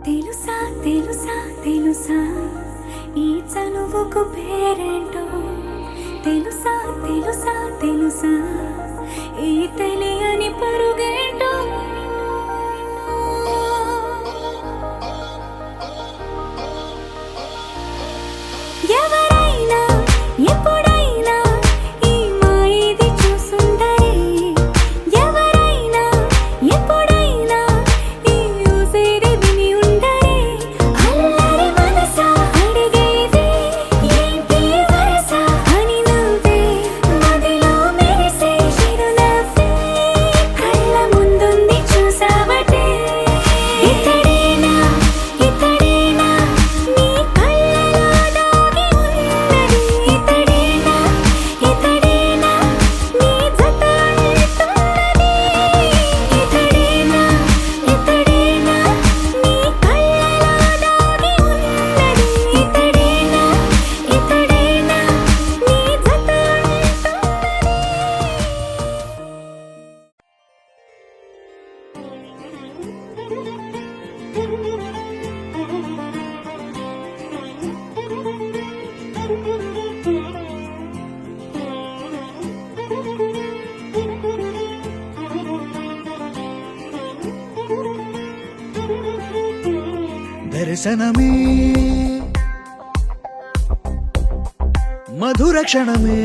తెలుసా తెలుసా తెలుసా ఈ చనువుకు పేరేంటో తెలుసా తెలుసా తెలుసా ఈ తెలియని పరుగేంటో ఎవరైనా ఎప్పుడైనా ఈ మాయది చూసుండరే ఎవరైనా ఎప్పుడైనా ఈ ఊసేది విని ఉండరే అల్లరి మనసా అడిగేది ఏంటి వరస అని నువ్వే మదిలో మెరిసే చిరునవ్వే కళ్ళ ముందుంది చూసావటే ఇతడేనా ఇతడేనా నీ కళ్ళలో దాగి ఉన్నది ఇతడేనా ఇతడేనా నీ జత అంటున్నది ఇతడేనా ఇతడేనా నీ కళ్ళలో దాగి ఉన్నది ఇతడేనా ఇతడేనా నీ జత దర్శనమే మధుర క్షణమే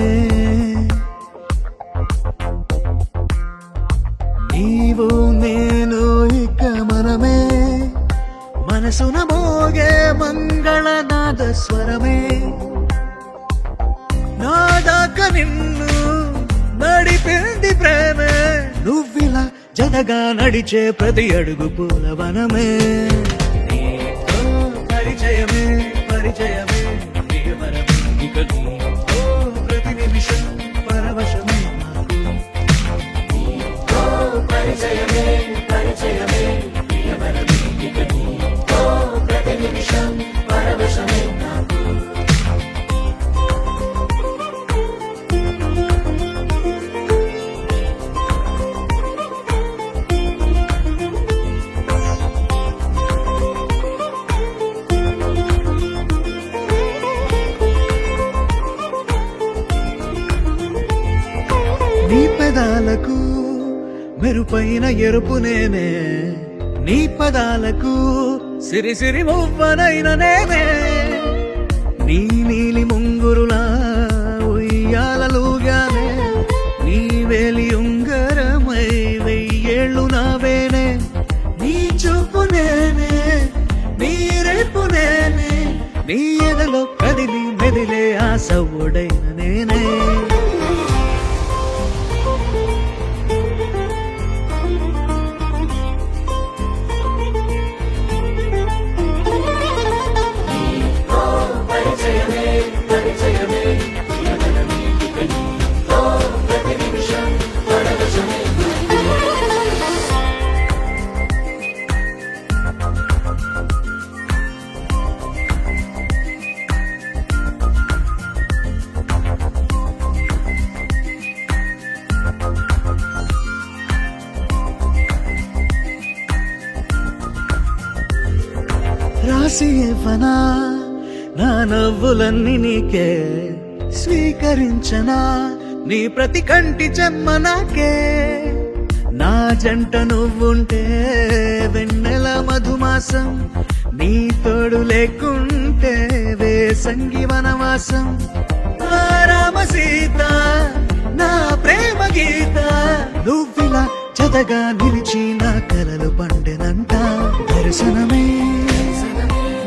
నీవు నేను ఇక మనమే మనసున మోగే మంగళనాద స్వరమే నాదాక నిన్ను నడిపింది ప్రేమే నువ్విలా జతగా నడిచే ప్రతి అడుగు పూలవనమే నీతో పరిచయమే పరిచయమే ప్రియవరమే ఇక నీతో ప్రతి నిమిషం పరవశమే నాకు నీతో పరిచయమే పరిచయమే ప్రియవరమే ఇక నీతో ప్రతి నిమిషం పరవశమే నాకు నీ పెదాలకు మెరుపైన ఎరుపు నేనే నీ పదాలకు సిరి సిరి మువ్వనైన నేనే నీ నీలి ముంగురులా ఉయ్యాలలుగానే నీ వేలి ఉంగరమై వెయ్యేళ్ళు నావేనే నీ చూపు నేనే నీ రేపు నేనే నీ ఎదలో కదిలి మెదిలే ఆశ ఒడైన నేనే రాసి ఇవ్వనా నా నవ్వులన్నీ నీకే స్వీకరించనా నీ ప్రతి కంటి చెమ్మ నాకే నా జంట నువ్వుంటే వెన్నెల మధుమాసం నీ తోడు లేకుంటే వేసంగి వనవాసం ఆ రామ సీత నా ప్రేమ గీత నువ్విలా జతగా నిలిచి నా కలలు పండెనంట దర్శనమే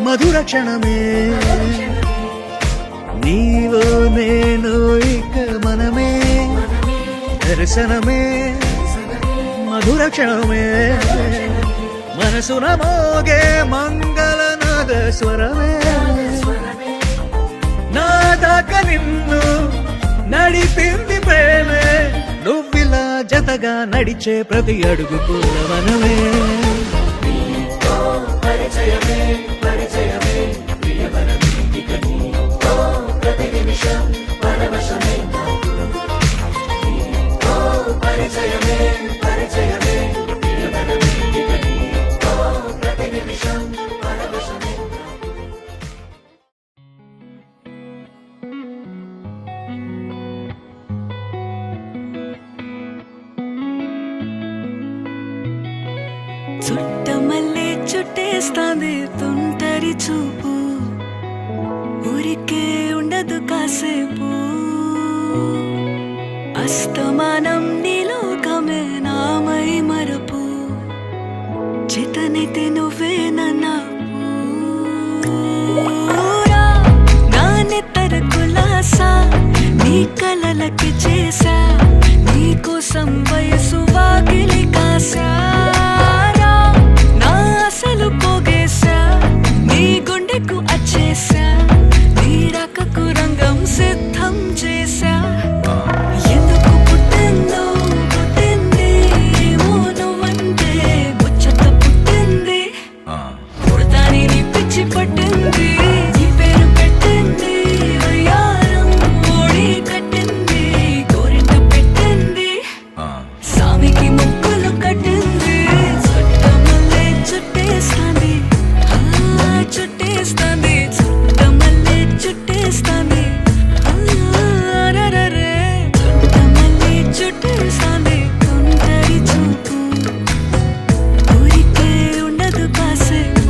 మధుర క్షణమే నీవు నేను ఇక మనమే దర్శనమే మధుర క్షణమే మనసున మోగే మంగళనాద స్వరమే నాదాక నిన్ను నడిపింది ప్రేమే నువ్విలా జతగా నడిచే ప్రతి అడుగు పూలవనమే పరిచయమే పరిచయమే ప్రియవరమే ఇక నీతో ప్రతి నిమిషం పరవశమే నాకు నీతో పరిచయమే పరిచయమే ప్రియవరమే ఇక నీతో ప్రతి నిమిషం చుట్టమల్లే చుట్టేస్తాంది తుంటరి చూపు ఊరికే ఉండదు కాసేపు అస్తమానం నీలోకమే నామై మరపు చేతనైతే నువ్వే నన్నా నా నెత్తర కులాసా నీ కలలకి చేసా నీ కోసం వయసు వాకిలి కాసా నా అసలు పోగేసా నీ గుండెకు అచ్చేసా నీ రకకు రంగం సిద్ధం చేసా ఎందుకు పుట్టిందో పుట్టింది ఏమో నువ్వంటే ముచ్చట పుట్టింది పుడతాని నీ పిచ్చి పట్టింది నీ పేరు పెట్టింది వయ్యారం ఓడి కట్టింది గోరింట పెట్టింది సామికి ముక్కులు కట్టింది చుట్టమల్లే చుట్టేస్తాంది చుట్టేస్తాంది చుట్టమల్లే చుట్టేస్తాంది రరరే చుట్టమల్లే చుట్టేస్తాంది తుంటరి చూపు ఊరికే ఉండదు కాసేపు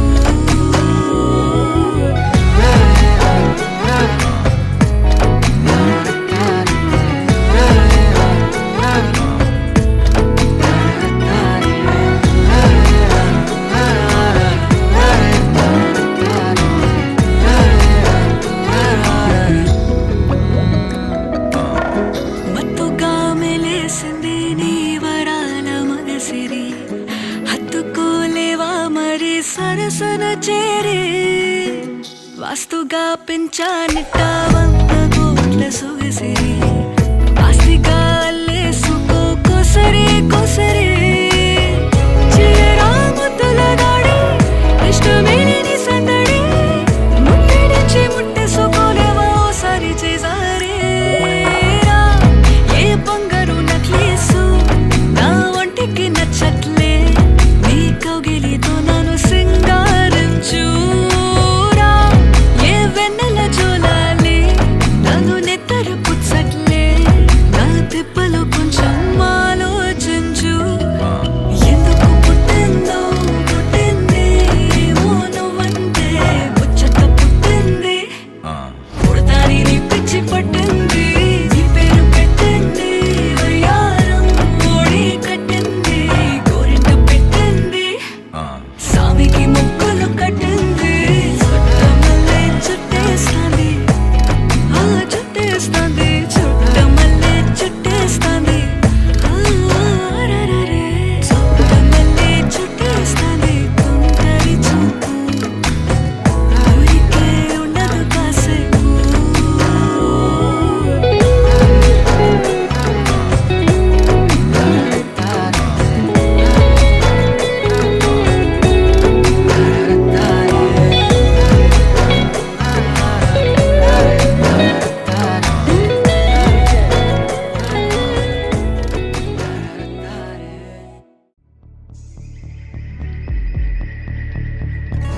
మత్తుగా మెలేసింది నీ వరాల మగసిరి హత్తుకోలేవా మరి సరసన చేరి వాస్తుగా పెంచానిట్ట 100 కోట్ల సొగసిరి ఆస్తిగా అల్లేసుకో కొసరి కొసరి చిరరా ముద్దుల దాడి ఇష్టమేని సందడి ముట్టడించి ముట్టేసుకోలేవా ఓసారి చేసారే ఏ బంగారు నక్లీసు నా ఒంటికి నచ్చట్లే నీ కౌగిలితో నన్ను సింగారించురా ఏ వెన్నెల జోలాలి నన్ను నెత్తర పుచ్చట్లే నా తిప్పలు కొంచెం ఆలోచించు ఎందుకు పుట్టిందో పుట్టింది ఏమో నువ్వంటే ముచ్చట పుట్టింది పుడతాని నీ పిచ్చి పట్టింది నీ పేరు పెట్టింది వయ్యారం ఓడి కట్టింది గోరింట పెట్టింది సామికి ముక్కులు కట్టింది చుట్టమల్లే చుట్టేస్తాంది చుట్టేస్తాంది చుట్టమల్లే చుట్టేస్తాంది రరరే చుట్టమల్లే చుట్టేస్తాంది తుంటరి చూపు ఊరికే ఉండదు కాసేపు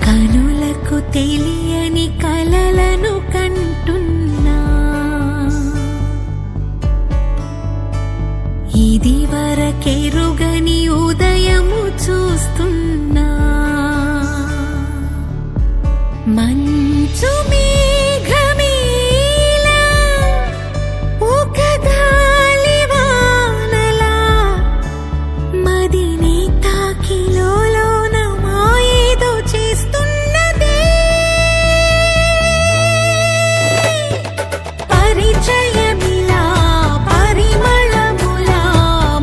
కనులకు తెలియని కలలను కంటున్నా ఇది వరకెరుగని ఉదయము చూస్తున్నా మంచు మేఘమేలా ఒక గాలివానలా మదిని తాకిలోన మాయేదో చేస్తున్నదే పరిచయమిలా పరిమళములా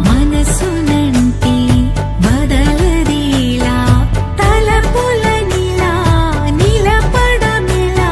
మనసునంటి బదలదేలా తలపులనిలా నిలపడమిలా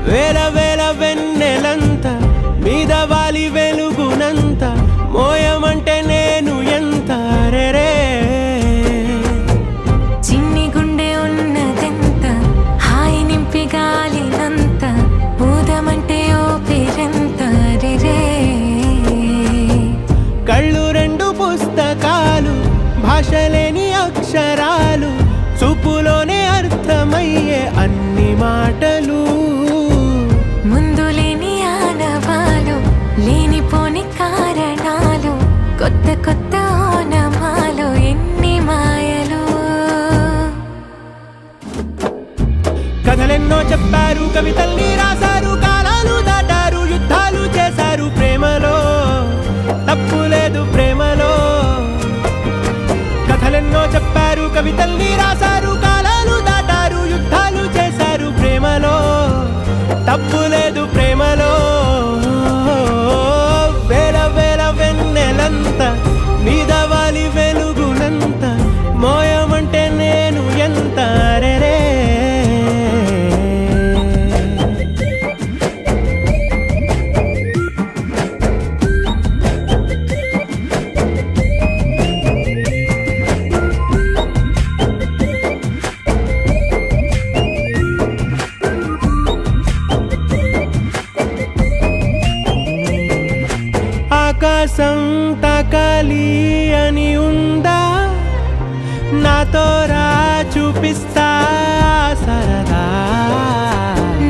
వేల వేల వెన్నెలంత మీద వాలి వెలుగునంత మోయమంటే నేను ఎంత రే చిన్ని గుండె ఉన్నదెంత హాయి నింపి గాలినంత ఊదమంటే ఓపిరెంత రే కళ్ళు రెండు పుస్తకాలు భాష లేని అక్షరాలు చూపులోనే అర్థమయ్యే అన్ని మాటలు ముందు లేని ఆనవాలు లేనిపోని కారణాలు కొత్త కొత్త ఓనమాలు ఎన్ని మాయలు కథలెన్నో చెప్పారు కవితల్ని రాశారు కాలాలు దాటారు యుద్ధాలు చేశారు ప్రేమలో తప్పు లేదు ప్రేమలో కథలెన్నో చెప్పారు కవితల్ని రాశారు కాలాలు దాటారు యుద్ధాలు చేశారు ప్రేమలో తప్పు లేదు ప్రేమలో వేల వేల వెన్నెలంత మీద వాలి వెలుగునంత మోయమంటే నేను ఎంత రే ఆకాశం తాకాలి అని ఉందా నాతో రా చూపిస్తా సరదా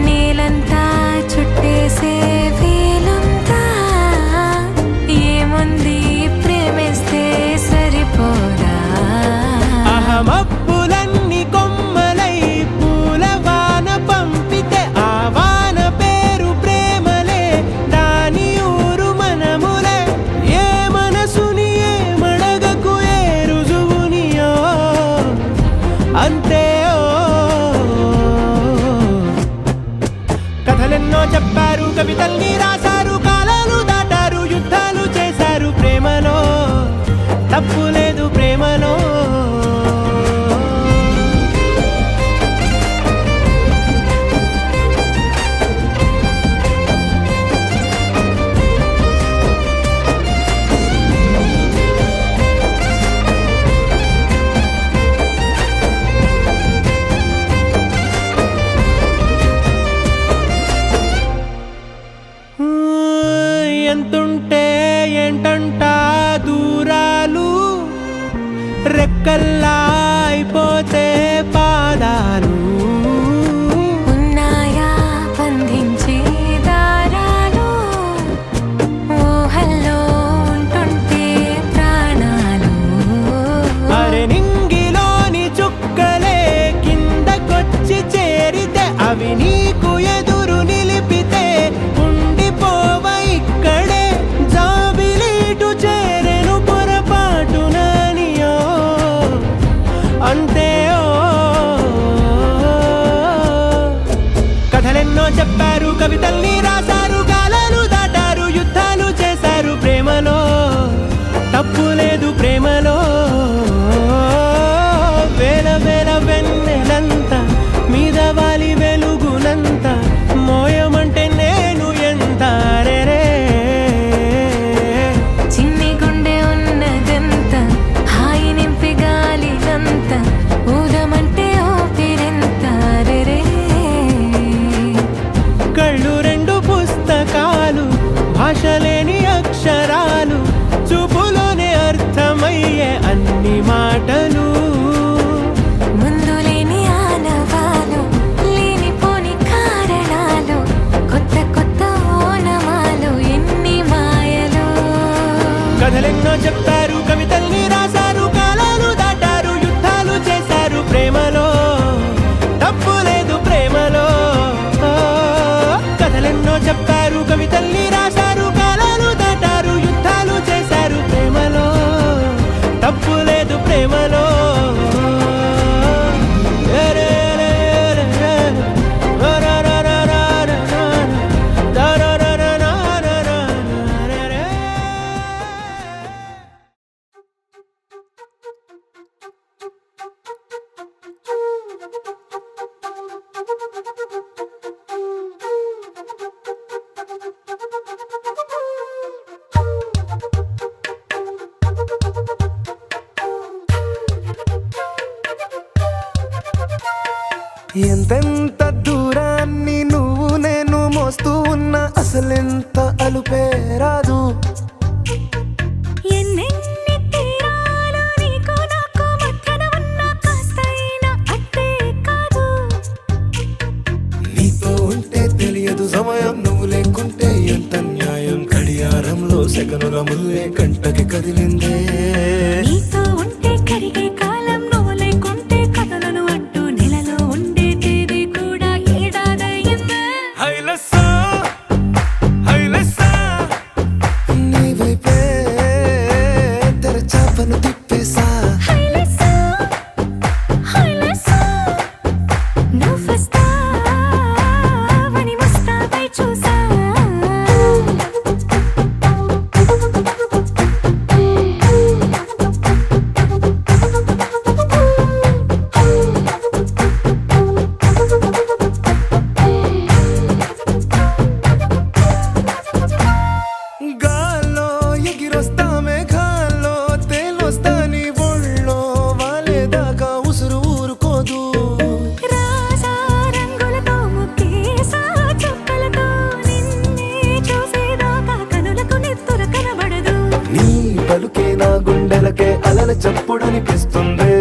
నేలంతా చుట్టేసే వీలుందా ఏముంది ప్రేమిస్తే సరిపోదా అహమప్పులన్నీ కొమ్మలై పూల వాన పంపితే ఆ వాన పేరు ప్రేమలే దాని ఊరు మనములే ఏ మనసుని ఏ మడగకు ఏ రుజువునియో అంతే కథలెన్నో చెప్పారు కవితల్ని రాశారు కాలాలు దాటారు యుద్ధాలు చేశారు ప్రేమలో తప్పు లేదు ప్రేమలో ఎంతుంటే ఏంటంట దూరాలు రెక్కల్లా అయిపోతే పాదాలు ఉన్నాయా బంధించే దారాలు ఊహల్లో ఉంటుంటే ప్రాణాలు అరే నింగిలోని చుక్కలే కిందకొచ్చి చేరితే అవి నీకు ఎదురు నిలిపితే ఉండిపోవ ఇక్కడే జాబిలీటు చేరెను పొరపాటు నానియో అంతే కథలెన్నో చెప్పారు కవితల్ని రాశారు కాలాలు దాటారు యుద్ధాలు చేశారు ప్రేమలో తప్పు లేదు ప్రేమలో వేల వేల వెన్నెలంత మీద వాలి వెలుగునంత మోయమంటే నేను ఎంత రే చిన్ని గుండె ఉన్నదెంత హాయి నింపి గాలినంత ఊదమంటే ఓపిరెంత రే కళ్ళు రెండు పుస్తకాలు భాష లేని అక్షరాలు చూపులోనే అర్థమయ్యే అన్ని మాటలు ముందు లేని ఆనవాలు లేనిపోని కారణాలు కొత్త కొత్త ఓనమాలు ఎన్ని మాయలు కథలెన్నో చెప్పారు కవితల్ని రాశారు కాలాలు దాటారు యుద్ధాలు చేశారు ప్రేమలో తప్పు లేదు ప్రేమలో కథలెన్నో చెప్పారు కవితల్ని రాశారు ఎంతెంత దూరాన్ని నువ్వు నేను మోస్తూ ఉన్నా అసలెంత అలుపే రాదు. ఎన్నెన్ని తీరాలు నీకు నాకు మధ్యన ఉన్న కాస్తైనా అట్టే కాదు. నీతో ఉంటే తెలియదు సమయం, నువ్వు లేకుంటే ఎంత న్యాయం. గడియారంలో సెకనుల ముల్లే కంటకి కదిలిందే. నీతో ఉంటే కరిగే కాలం, నువ్వు లేకుంటే కథలను అంటూ నెలలో ఉండే తేదీ కూడా ఏడాదయ్యిందే. హైలెస్సా హైలెస్సా నీ వైపే తెరచాపను తిప్పేసా. హైలెస్సా హైలెస్సా నువ్వొస్తావని ముస్తాబై చూసా. గాల్లో ఎగిరొస్తా మేఘాల్లో తేలొస్తా నీ ఒళ్ళో వాలేదాకా ఉసురు ఊరుకోదు. రాసా రంగులతో ముక్కేసా చుక్కలతో నిన్నే చూసేదాకా కనులకు నెత్తుర కనబడదు. నీ పలుకే నా గుండెలకే అలల చప్పుడనిపిస్తుంది.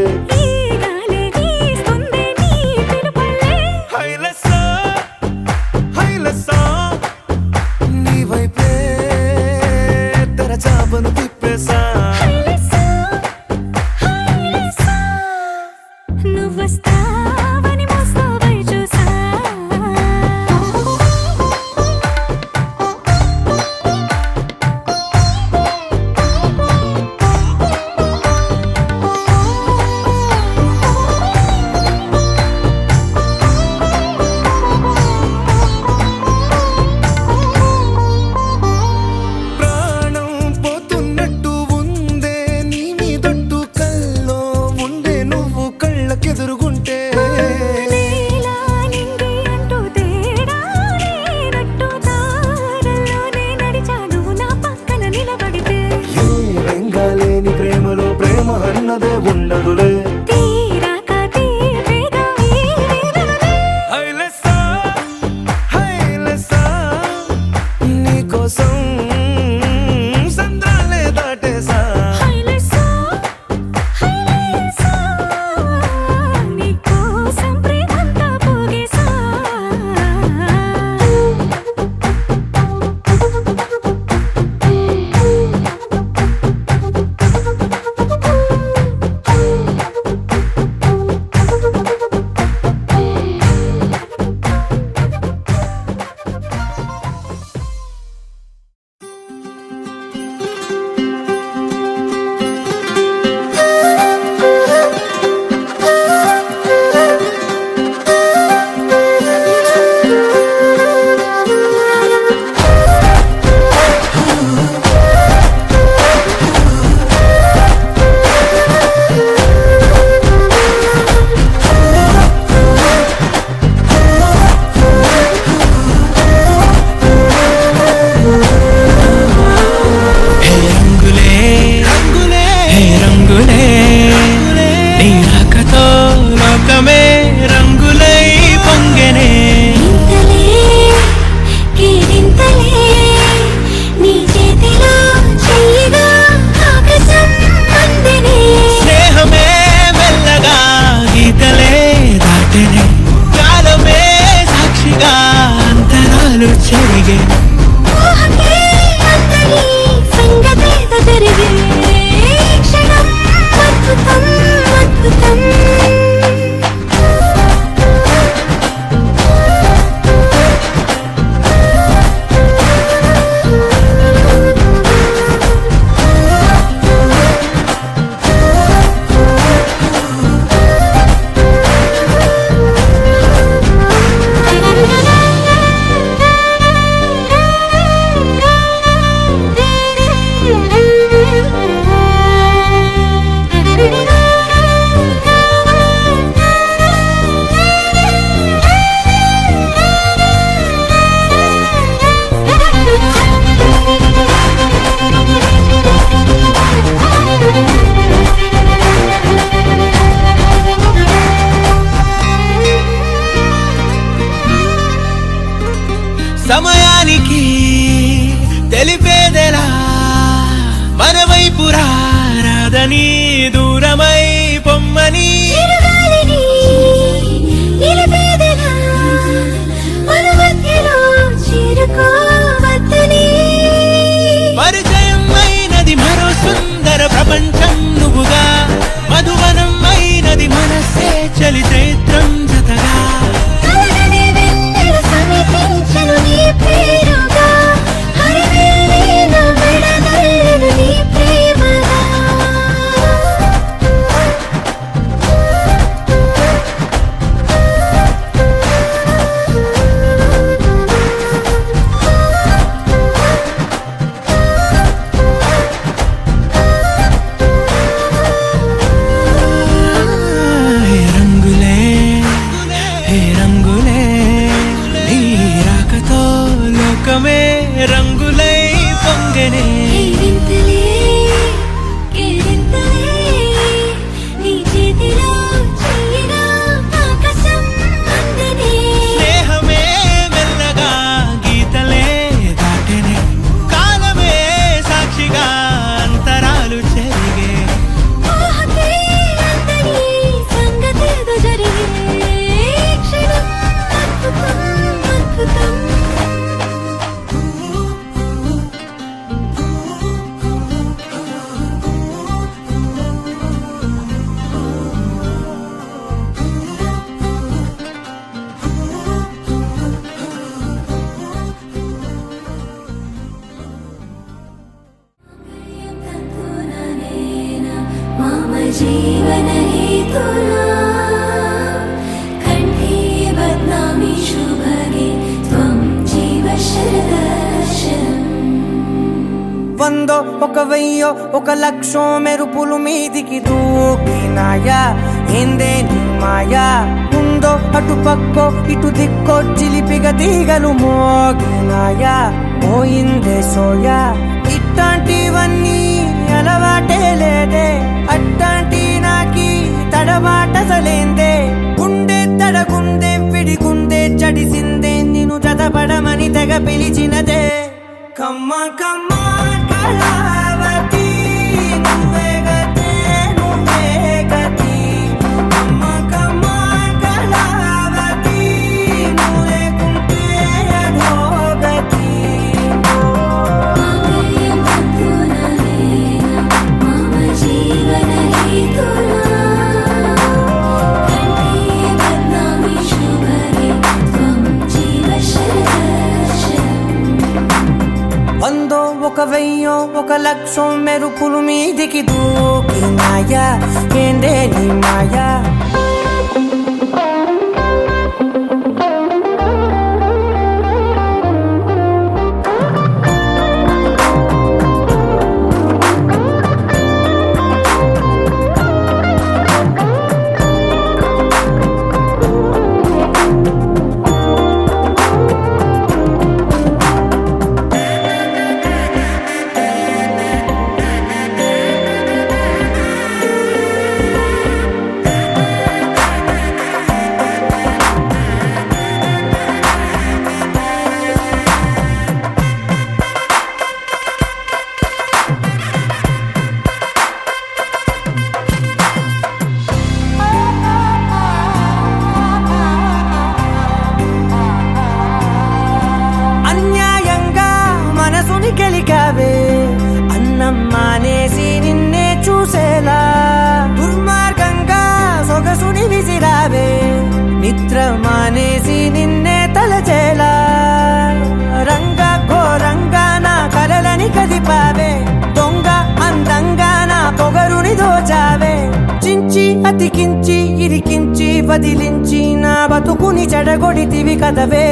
ఈ గాలే వీస్తుంది నీ పిలుపులే. హైలెస్సా హైలెస్సా నీ వైపే తెరచాపను తిప్పేసా. హైలెస్సా హైలెస్సా నువ్వొస్తావని ముస్తాబై చూసా. ప్రాణం పోతున్నట్టు ఉందే నీ మీదొట్టు, కల్లో ఉండే నువ్వు కళ్ళకెదురుగుంటే. నీలా నింగి అంటూ తేడా లేనట్టు తారల్లోనే నడిచా నువ్వు నా పక్కన నిలబడితే. ఏ బెంగాలేని ప్రేమలో ప్రేమ అన్నదే ఉండదులే. తీరాక తీరేగా ఈ వేదనలే. హైలెస్సా హైలెస్సా నీకోసం సంద్రాలే దాటేసా. హైలెస్సా హైలెస్సా నీకోసం ప్రేమంతా పోగేసా. హే రంగులే రంగులే హే రంగులే నీ రాకతో లోకమే రంగులై పొంగెనే. ఇంతలే కేరింతలే నీ చేతిలో చెయ్యిగా ఆకాశం అందెనే. స్నేహమే మెల్లగా గీతలే దాటెనే. కాలమే సాక్షిగా అంతరాలు చెరిగే. ఊహకే అందని సంగతేదో జరిగే. ఈ క్షణం అద్భుతం అద్భుతం. సమయానికి తెలిపేదెలా మన వైపు రాదని దూరమై పొమ్మని చిరుగాలిని నిలిపేదెలా మన మధ్యలో చేరుకోవద్దని పరిచయం అయినది మరో సుందర ప్రపంచం నువ్వుగా మధువనం అయినది మనసే చలి చైత్రం జతగా కలగనే వెన్నెల సమీపించను నీ పేరుగా హరివేళే నా మెడదల్లను నీ ప్రేమగా హే రంగులే హే రంగులే నీ రాకతో లోకమే రంగులై పొంగనే కేరింతలే కేరింతలే నీ చేతిలో చెయ్యిగా ఆకాశం అందనే స్నేహమే మెల్లగా గీతలే దాటెనే కాలమే సాక్షిగా అంతరాలు చెరిగే ఊహకే అందని సంగతేదో జరిగే క్షణం అద్భుతం అద్భుతం मम जीवनहेतुना कण्ठे बध्नामि शुभगे त्वं जीव शरदर्शनम् వందో ఒక వెయ్యో ఒక లక్షో మెరుపులు మీదికి దూకినాయా ఏందే నీ మాయా ఉందో అటు పక్కో ఇటు దిక్కో చిలిపిగ తీగలు మోగినాయా పోయిందే సోయా ఇట్లాంటివన్నీ అలవాటే లేదే అట్లాంటి నాకి తడబాటసలేందే గుండె తడగుందే విడిగుందే చడిసిందే నిన్ను జతపడమని తెగ పిలిచినదే కమ్మ కమ్మ కళావతి నువ్వే గతే నువ్వే గతి కమ్మ కమ్మ కళావతి నువ్వు లేకుంటే అధోగతి माङ्गल्यं तन्तुना मम जीवनहेतुना कण्ठे बध्नामि शुभगे त्वं जीव शरदर्शनम् వందో ఒక వెయ్యో ఒక లక్షో మెరుపులు మీదికి దూకినాయా ఏందే నీ మాయా అన్యాయంగా మనసుని గెలికావే అన్నం మానేసి నిన్నే చూసేలా దుర్మార్గంగా సొగసుని విసిరావే నిద్ర మానేసి నిన్నే తలచేలా రంగా ఘోరంగా నా కలలని కదిపావే దొంగ అందంగా నా పొగరుని దోచావే చించి అతికించి ఇరికించి వదిలించి నా బతుకుని చెడగొడితివి కదవే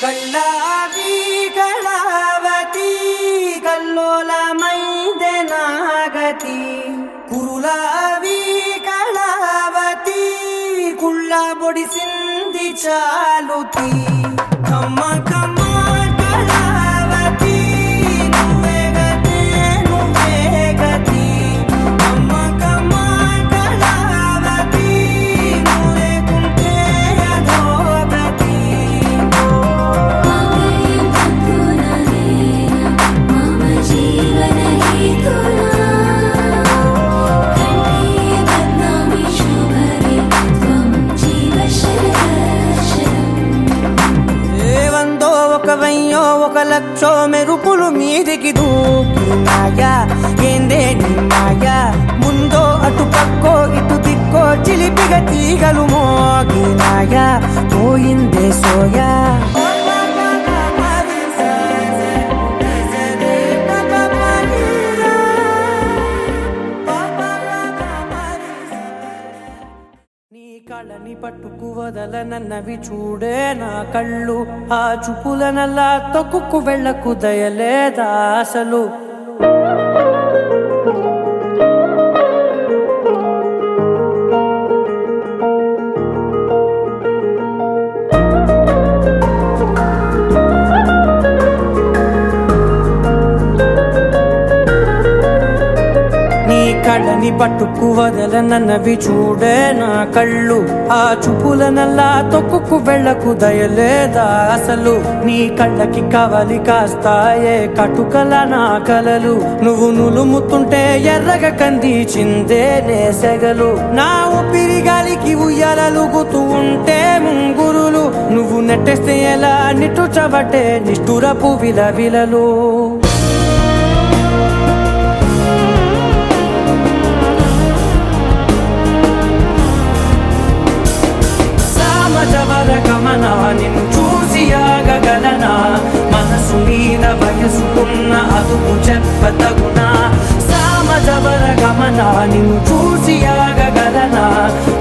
కళ్ళావి కళావతి కల్లోలమైందే నాగతి కురులావి కళావతి కుళ్ళ బొడిసింది చాలుతి కమ్మ కమ్మ కళావతి నువ్వే గతే నువ్వే గతి కమ్మ కమ్మ కళావతి నువ్వు లేకుంటే అధోగతి లక్షో మెరుపులు మీదికి దూకినాయా ఏందే నీ మాయా ముందో అటు పక్కో ఇటు దిక్కో చిలిపిగ తీగలు మోగినాయా పోయిందే సోయా కళ్ళని పట్టుకు వదలనన్నవి చూడే నా కళ్ళు ఆ చూపులనల్లా తొక్కుకు వెళ్ళకు దయలేదా అసలు కళ్ళని పట్టుకు వదలనన్నవి చూడే నా కళ్ళు ఆ చూపులనల్లా తొక్కుకు వెళ్ళకు దయలేదా అసలు నీ కళ్ళకి కవలి కాస్తాయే కటుకల నా కలలు నువ్వు నులుముతుంటే ఎర్రగ కందిచిందే నేసెగలు నా ఊపిరి గాలికి ఉయ్యాలలుగుతూ ఉంటే ముంగురులు నువ్వు నెట్టేస్తే ఎలా నిట్టుచబట్టే నిష్ఠురపు విలవిలలు గమనా నిన్ను చూసి ఆగగలనా మనసు మీద వయసుకున్న అదుపు చెప్పతగునా సామజవర గమనా నిన్ను చూసి ఆగగలనా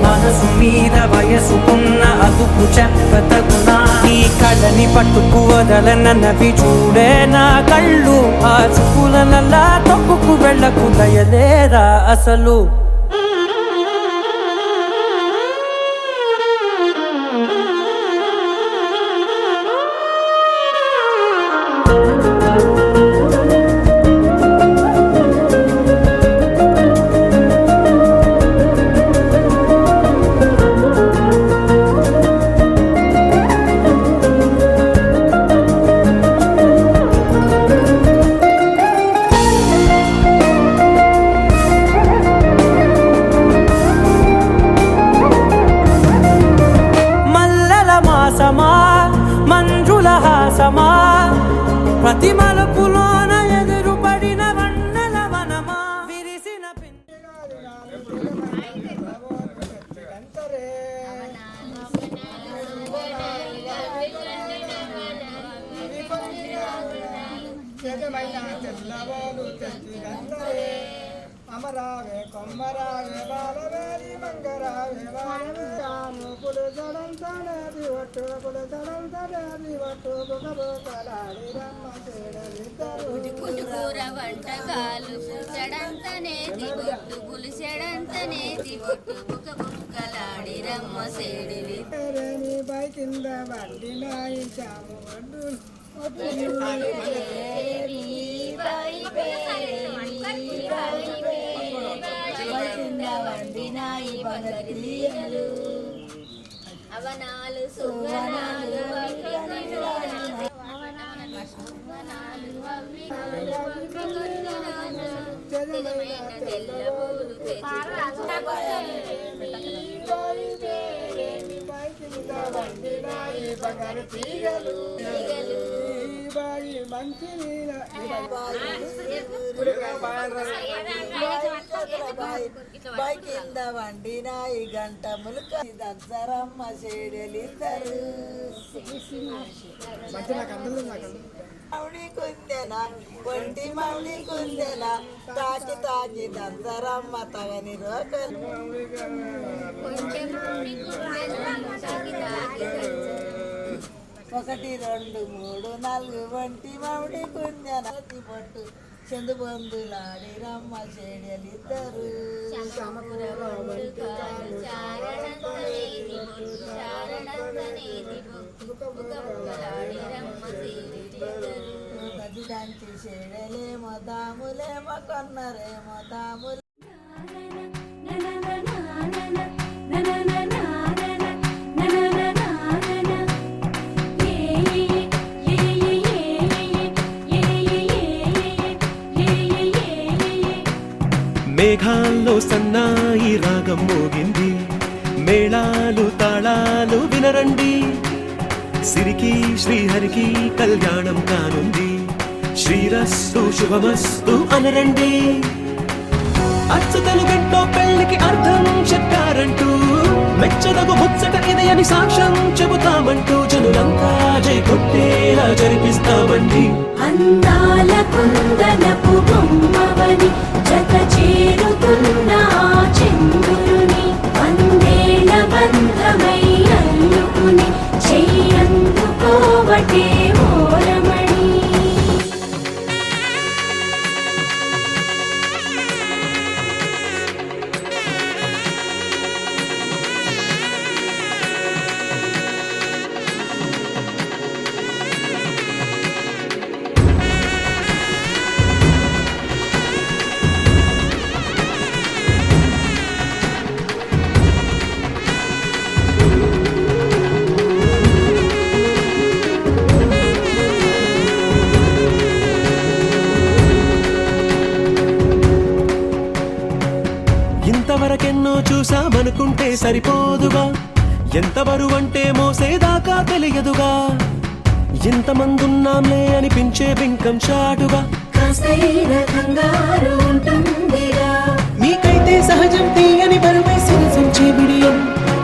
మనసు మీద వయసుకున్న అదుపు చెప్పతగునా నీ కళ్ళని పట్టుకు వదలనన్నవి చూడే నా కళ్ళు ఆ చూపులనల్లా తొక్కుకు వెళ్ళకు దయలేరా అసలు మంజుల హాసమా ప్రతి మలుపులోన ఎదురుపడిన వన్నెల వనమా విరిసిన అమరావే కొమ్మరావే బాలవేరి మంగరావే బాలవేము పులుసడంతనేది ఒట్టు పులుసడంతనేది ఒట్టు బుకబుకలాడి రమ్మ చేడలిద్దరు కూర వంటకాలు పులుసడంతనేది బొట్టు పులుసడంతనేది బొట్టు బుక బుక్కలాడి రమ్మ సేడిలి నీ పై కింద వండినాయి చాము వడ్డులు అవనాలు సువనాలు మంచి కింద వండినాయి గంట ములుక దసరమ్మ చేడలిద్దరు మౌడి కుందెన ఒంటి మౌడి కుందెన తాకి తాకి దసరమ్మ తగని రోకలు ఒకటి రెండు మూడు నాలుగు ఒంటి మౌడి కుందెన పొట్టు చందు బంధులాడి రమ్మ చేడలిద్దరు దంచి చేడలేమో దాములేమో కొన్నరేమో దాములు మేఘాల్లో సన్నాయి రాగం మోగింది మేళాలు తాళాలు వినరండి సిరికి శ్రీహరికి కళ్యాణం కానుంది. శ్రీరస్తు శుభమస్తు అనరండి. అచ్చతలు గంటో పెళ్లికి అర్థం చెప్పారంటూ మెచ్చదగు ముచ్చట ఇది అని సాక్ష్యం చెబుతామంటూ జనులంతా జై కొట్టేలా జరిపిస్తామండి. అందాల కుందనపు బొమ్మవని జత చేరుతున్న చంద్రుని వందేళ్ల బంధమై అల్లుకుని చెయ్యందుకోవటే ఓరమణి. ఇంతవరకెన్నో చూసామనుకుంటే సరిపోదుగా, ఎంత బరువంటే మోసేదాకా తెలియదుగా. ఇంతమందున్నాంలే అనిపించే బింకం చాటుగా కాస్తైన కంగారు ఉంటుందిగా. మీకైతే సహజం తీయని బరువై సిరిసంచే బిడియం.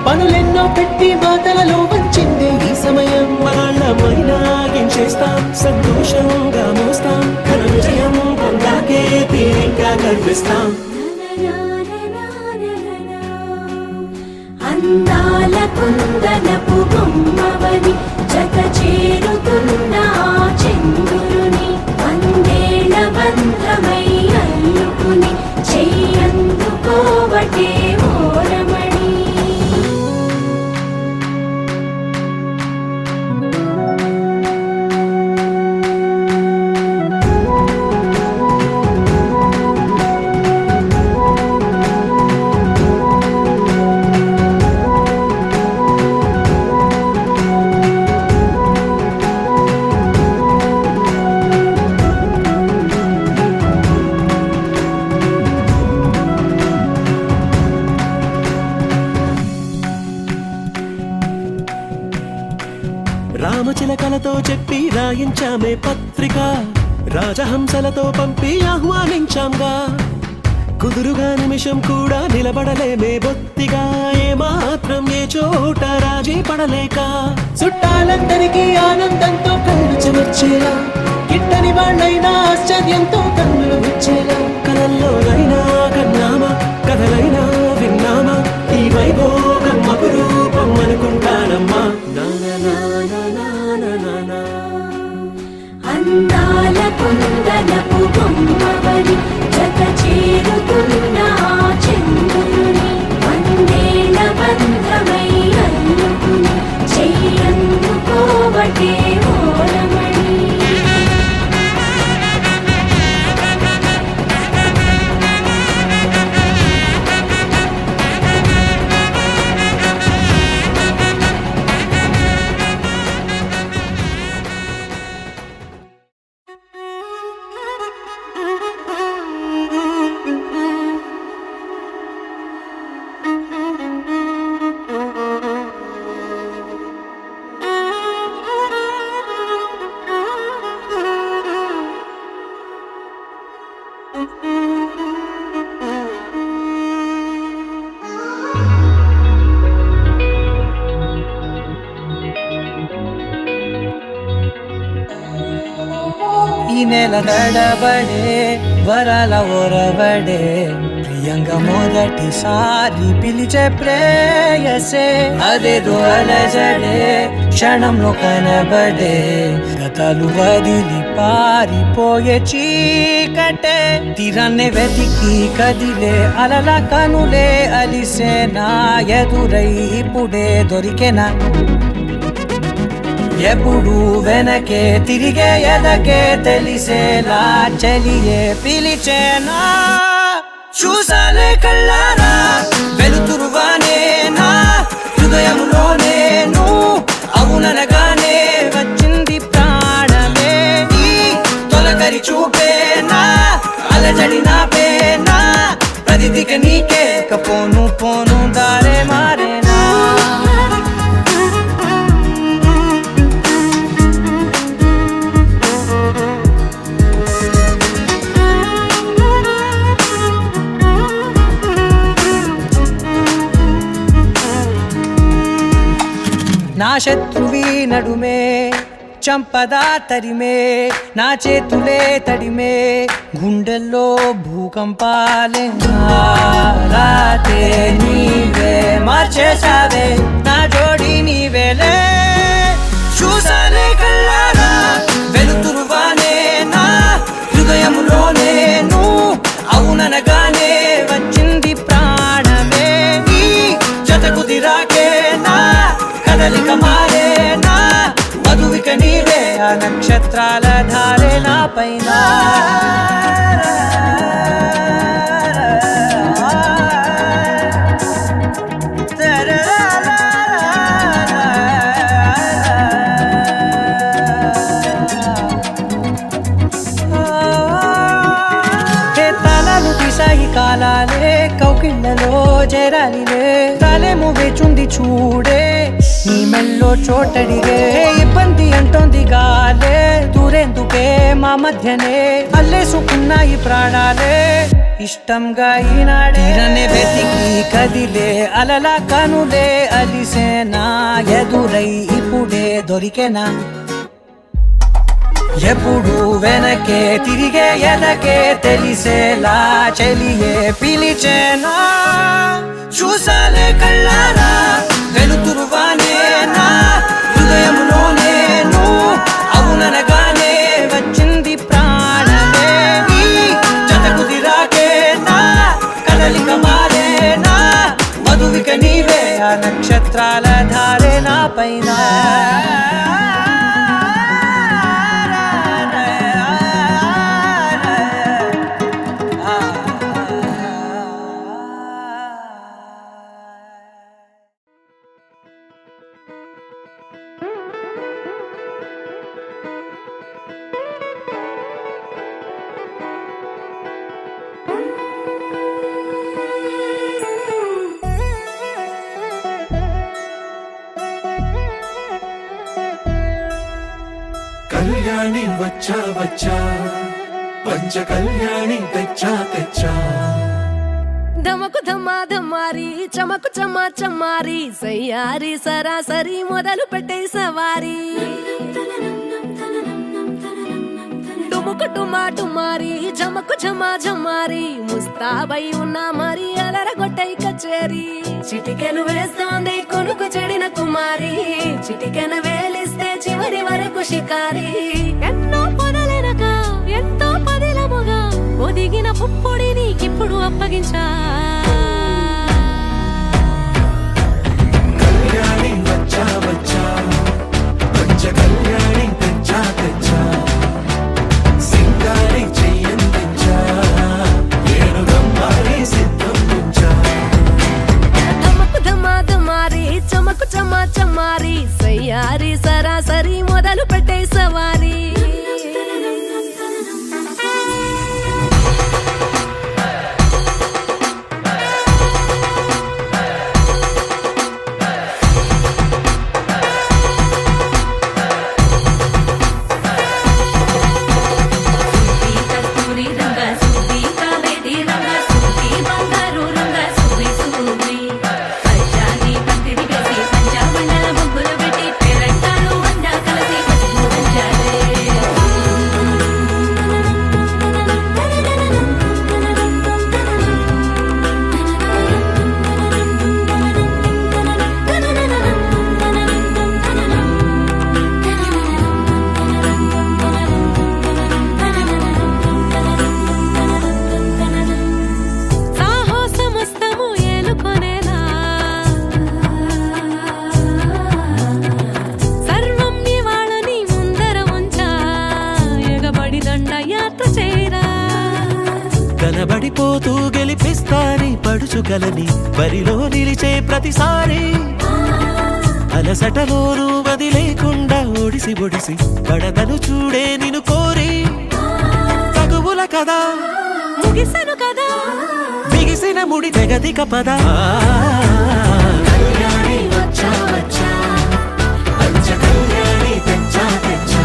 పనులెన్నో పెట్టి మాటలలో వంచిందే ఈ సమయం. వాళ్ళమైనా ఏం చేస్తాం, సంతోషంగా మోస్తాం. ఘన విజయం పొందాకే తీరిగ్గా కనిపిస్తాం. అందాల కుందనపు బొమ్మవని జత చేరుతున్న చంద్రుని వందేళ్ల బంధమై అల్లుకుని చెయ్యందుకోవటే ఓరమణి. రామచిలకలతో చెప్పి రాయించామే పత్రిక. రాజహంసలతో పంపి ఆహ్వానించాంగా. కుదురుగా నిమిషం కూడా నిలబడలేమే బొత్తిగా. ఏమాత్రం ఏ చోట రాజీ పడలేక చుట్టాలందరికీ ఆనందంతో కళ్ళు చెమర్చేలా, గిట్టని వాళ్ళైనా ఆశ్చర్యంతో కన్నులు వచ్చేలా. కలల్లోనైనా కన్నామా, కథలైనా విన్నామా, ఈ వైభోగం అపురూపం అనుకుంటానమ్మా. అందాల కుందనపు బొమ్మవని జత చేరుతున్న చంద్రుని వందేళ్ల బంధమై అల్లుకుని చెయ్యందుకోవటే ఓరమణి. ఈ నెల నడబడే వరాల ఒరబడే ప్రియంగా మొదటిసారి పిలిచే ప్రేయసే. అదేదో అలజడే క్షణంలో కనబడే గతాలు వదిలి పారిపోయే చీకటే. తీరాన్నే వెతికి కదిలే అలల కనులే అలిసే నా ఎదురై ఇప్పుడే దొరికెనా. ఎప్పుడు వెనకే తిరిగే ఎదకే తెలిసేలా చలియే పిలిచేనా. చూసాలే కళ్ళారా వెలుతురువానే నా హృదయంలోనే నువ్వు అవుననగానే వచ్చింది ప్రాణమే. నీ తొలకరి చూపేనా అలజడి నాపేనా ప్రతిదిక నీకే కపోను పోను దారే మారేనా. శత్రువి నడుమే చంపదా తరిమే నా చేతులే తడిమే గుండెల్లో భూకంపాలే రాతే నీవే మార్చేసావే నా జోడి నీవేలే చూసానే కళ్ళారా వెలుతురువానే నా హృదయములోనే నువ్వు అవుననగానే వచ్చింది ప్రాణమే నీ జతకు దిరాకే నా కదలిక మారే నా మధువిక నీవే ఆ నక్షత్రాల ధారే నా పైన కాలాలే కౌకిళ్ళలో చేరాలిలే తాలేమో వేచుంది చూడే నీ మెల్లో చోటడిగే ఇబ్బంది అంటోంది గాలే దూరేందుకే మా మధ్యనే అల్లేసుకున్నాయి ప్రాణాలే ఇష్టంగా ఈనాడే వెతికి కదిలే అలలా కనులే అలిసేనా ఎదురై ఇప్పుడే దొరికేనా ఎప్పుడు వెనకే తిరిగే ఎదకే తెలిసేలా చెలియే పిలిచేనా చూసాలే కళ్ళారా వెలుతురువానే నా హృదయములోనే నువ్వు అవుననగానే వచ్చింది ప్రాణమే నీ జతకు దిరాకే నా కదలిక మారే నా మధువిక నీవే ఆ నక్షత్రాల ధారే నా పైన కళ్యాణి వచ్చా వచ్చా పంచ కళ్యాణి తెచ్చా తెచ్చా ధమకు ధమా ధమారి చమకు చమా చమారి సయ్యారి సరాసరి మొదలు పెట్టే సవారి టుముకు టుమా టుమారి జమకు ఝమా ఝమారి ముస్తాబై ఉన్నా మరి అలరగొట్టై కచేరి చిటికెను వేస్తోంది కొనుకు చెడిన కుమారి చిటికెను వేలిస్తే చివరి వరకు షికారి ఎన్నో పొదలెనక ఎంతో పదిలముగా ఒదిగిన పుప్పొడి నీకిప్పుడు అప్పగించా కళ్యాణి వచ్చా వచ్చా పంచ కళ్యాణి తెచ్చా తెచ్చా సింగారి చెయ్యందించా ఏడు గమ్మారి సిద్ధం ఉంచా ధమకు ధమా ధమారి చమకు చమా చమారి సయ్యారి సరాసరి మొదలు పెట్టే సవారి కనబడిపోతూ గెలిపిస్తాని పడుచుకలని బరిలో నిలిచే ప్రతిసారి అలసటలోనూ వదిలేకుండా ఒడిసి ఒడిసి పడదను చూడే నిన్ను కోరి తగువుల కదా ముగిసెను కదా బిగిసిన ముడి తెగదిక పద కళ్యాణి వచ్చా వచ్చా పంచ కళ్యాణి తెచ్చా తెచ్చా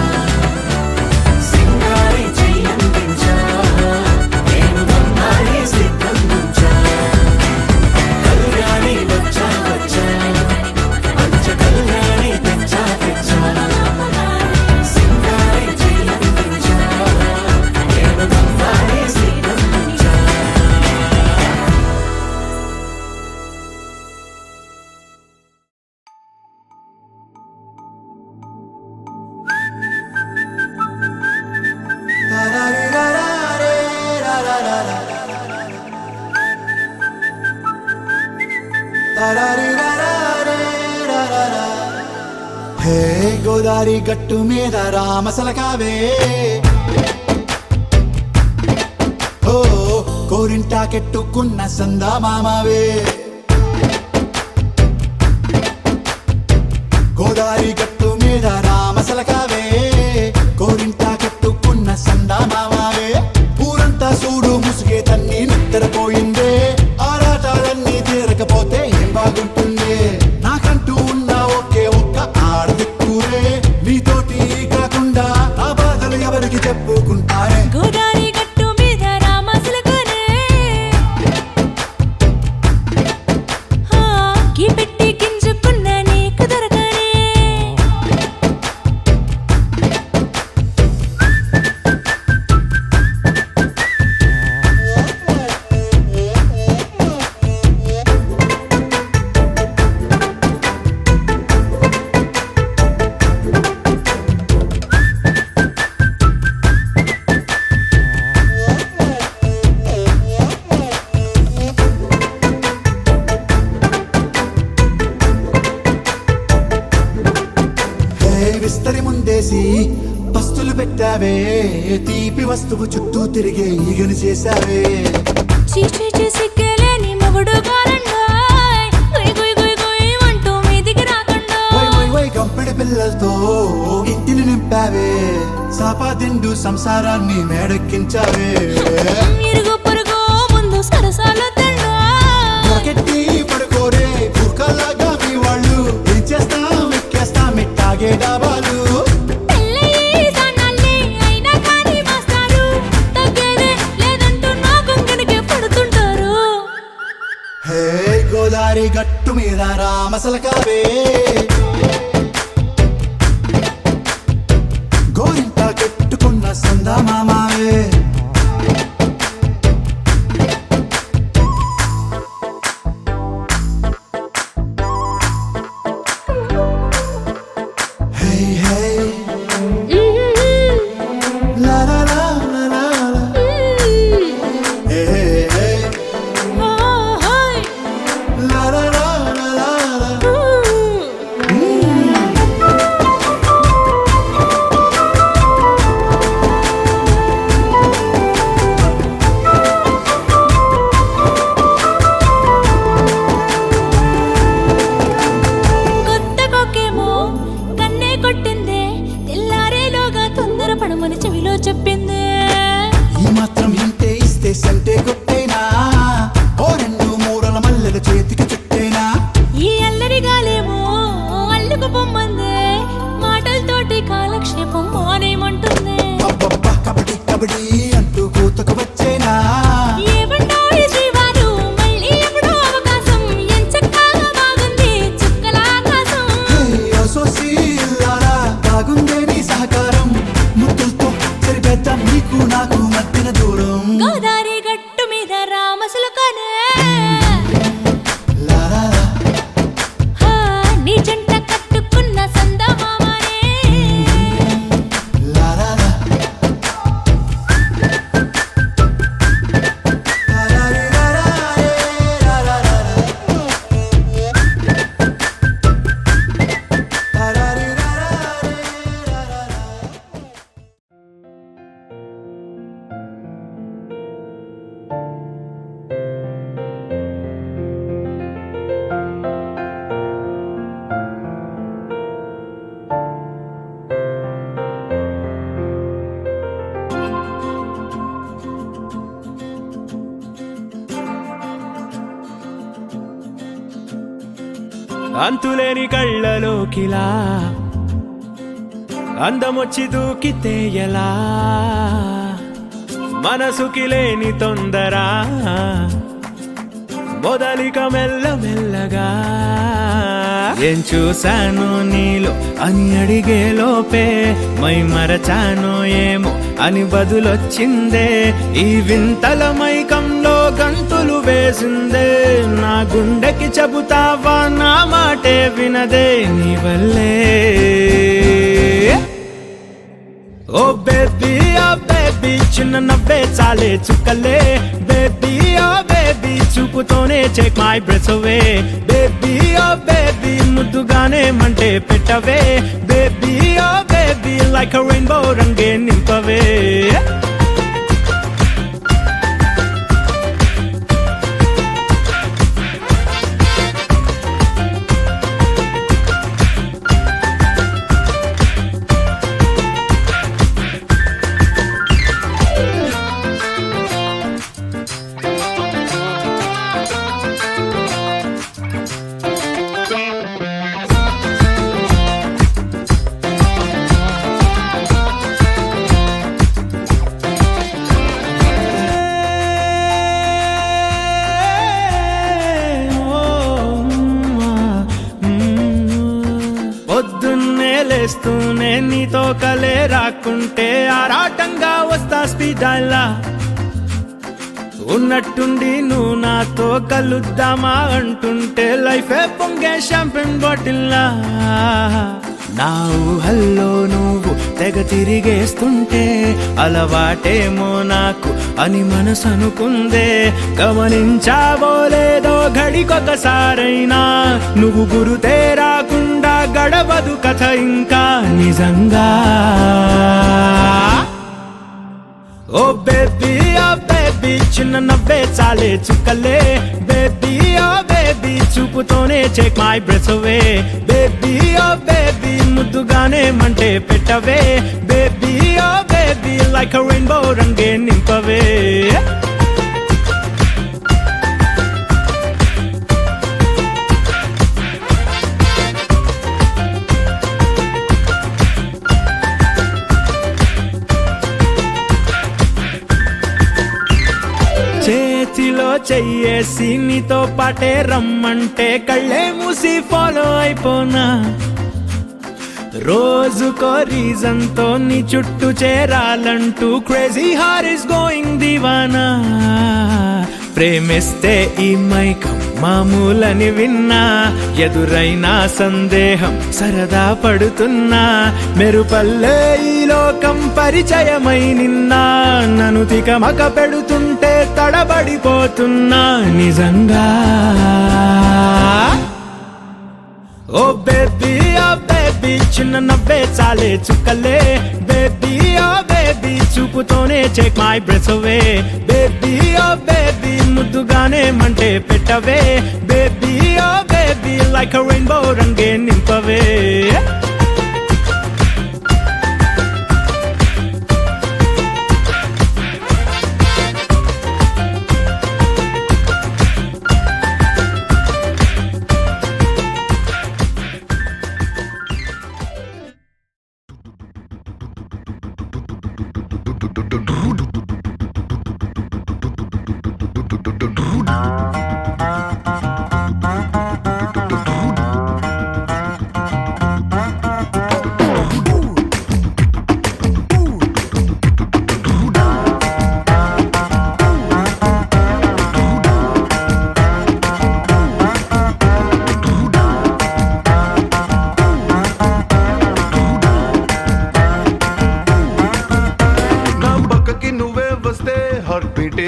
సింగారి చెయ్యందించా నేను గమ్మారి సిద్ధం ఉంచా కళ్యాణి వచ్చా వచ్చా పంచ కళ్యాణి తెచ్చా హే గోదారి గట్టు మీద రామసలకావే ఓ కోరింటాకెట్టుకున్న సందా మామావే గోదారి గట్టు మీద రామసలకావే కోరింటాకెట్టుకున్న సందా మామావే ఊరంతా చూడు ముసుగే తన్ని నిద్రపోయిందే ఆరాటాలన్నీ తీరకపోతే ఏం బాగుంటుంది నాకంటూ ఉన్న ఒకే ఒక్క ఆడదిక్కురే నీతోటి కాకుండా ఆ బాధలు ఎవరికి చెప్పుకుంటారే గోదారి గట్టు మీద రామసలకనే గీ పెట్టి గింజుకున్న నీకు దొరకనే విస్తరి ముందేసి పస్తులు పెట్టావే తీపి వస్తువు చుట్టూ తిరిగే ఈగను చేశావే చీచీ సిగ్గలేని మొగుడు కాలండాయ్ గుయ్ గుయ్ గుయ్ గుయ్ అంటూ మీదికి రాకుండా వై వై వై గంపెడి పిల్లలతో ఇంటిని నింపావే సాపాదిండు సంసారాన్ని మేడెక్కించావే ఇరుగు పొరుగు ముందు సరసాలు తండా రాకెట్టి పడుకోరే కుక్కలాగా మీ వాళ్ళు ఏం చేస్తాం ఎక్కేస్తాం ఎట్టాగే డాబాలు పెళ్ళయి సన్నాల్ని అయినా కానీ మాస్తారు తగ్గేదే లేదంటూ నా కొంగనికే పడుతుంటారు హే గోదారి గట్టు మీద రామసలకావే గోరింట కెట్టుకున్న సందా మామావే హే హే లా లా లా లా లా లా. హే హే ఓహోయ్ లా లా లా లా లా లా. కొత్త కొక్కేమో కన్నే కొట్టిందే తెల్లారేలోగా తొందర పడమని చెవిలో చెప్పిందే ఈ మాత్రం ఇంటే ఇస్తే సంటే కొట్టేనా ఓ రెండు మూరల మల్లెల చేతికి చుట్టేనా ఈ అల్లరి గాలేమో అల్లుకు పొమ్మందే మాటలతోటి కాలక్షేపం మానేమంటుంది అబ్బబ్బా కబడ్డీ కబడ్డీ అంటూ కూతకు వచ్చేనా ఏమంటారు శ్రీవారు మళ్ళీ ఎప్పుడో అవకాశం ఎంచక్కాగా బాగుంది చుక్కల ఆకాశం హే అసోసి ఇల్లారా బాగుందే నీ సహకారం ముద్దులతో సరిపెద్దాం నీకు నాకు మధ్యన దూరం గోదారి గట్టు మీద రామసులకనే లా లా లా. నీ జంట కట్టుకున్న సందమామనే లా లా లా. లా లా రే లా లా రే లా లా లా లా. లా లా రే లా లా రే లా లా లా. అంతులేని కళ్ళలోకిలా అందమొచ్చి దూకితే ఎలా మనసుకి లేని తొందర మొదలిక మెల్ల మెల్లగా ఏం చూశాను నీలో అని అడిగే లోపే మై మరచాను ఏమో అని బదులొచ్చిందే ఈ వింతల మైకంలో గంతులు వేసిందే నా గుండెకి చెబుతావా నా మాటే వినదే నీ వల్లే ఓ బేబీ చిన్న నవ్వే చాలే చుక్కలే బేబీ ఓ బేబీ బేబీ చూపుతోనే take my breath away baby oh baby ముద్దుగానే మంటే పెట్టవే baby oh baby like a rainbow రంగే నింపవే పొద్దున్నే లేస్తూనే నీతో కలే రాకుంటే ఆరాటంగా వస్తా స్పీడల్లా ఉన్నట్టుండి నువ్వు నాతో కలుద్దామా అంటుంటే లైఫే పొంగే షాంపెన్ బాటిల్లా నా ఊహల్లో నువ్వు తెగ తిరిగేస్తుంటే అలవాటేమో నాకు అని మనసు అనుకుందే గమనించావో లేదో ఘడికొకసారైనా నువ్వు గురుతే రాకుండా గడవదు కథ ఇంకా నిజంగా ఓ బేబీ చిన్న నవ్వే చాలే చుక్కలే బేబీ ఓ బేబీ చూపుతోనే take my breath away baby oh baby ముద్దుగానే మంటే పెట్టవే baby oh baby like a rainbow రంగే నింపవే చేతిలో చెయ్యేసి నీతో పాటే రమ్మంటే కళ్ళే మూసి ఫాలో అయిపోనా రోజుకో రీజన్ తో నీ చుట్టూ చేరాలంటూ క్రేజీ హార్ ఇస్ గోయింగ్ దివానా ప్రేమిస్తే ఈ మైకం మామూలని విన్నా ఎదురైనా సందేహం సరదా పడుతున్నా మెరుపల్లే ఈ లోకం పరిచయమై నిన్నా నన్ను తికమక పెడుతుంటే తడబడిపోతున్నా నిజంగా ఓ బేబీ చిన్న నవ్వే చాలే చుక్కలే బేబీ ఓ బేబీ చూపుతోనే take my breath away baby oh baby ముద్దుగానే మంటే పెట్టవే baby oh baby like a rainbow రంగే నింపవే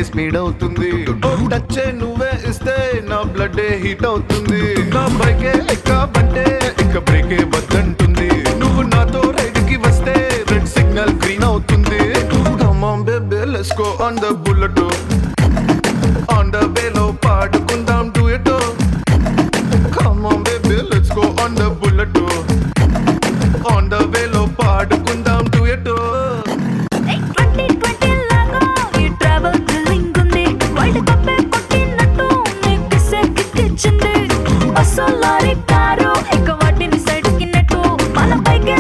స్పీడ్ అవుతుంది టచ్ నువ్వే ఇస్తే నా బ్లడ్ హీట్ అవుతుంది నా బైకే ఎక్కబంటే ఇక బ్రేకే వద్దంటుంది నువ్వు నాతో రైడ్ కి వస్తే రెడ్ సిగ్నల్ గ్రీన్ అవుతుంది come on baby let's go on the bullet on the వేలో పాడుకుందాం duet come on baby let's go on the bullet on the వేలో పాడుకుందాం డ్యూయెట్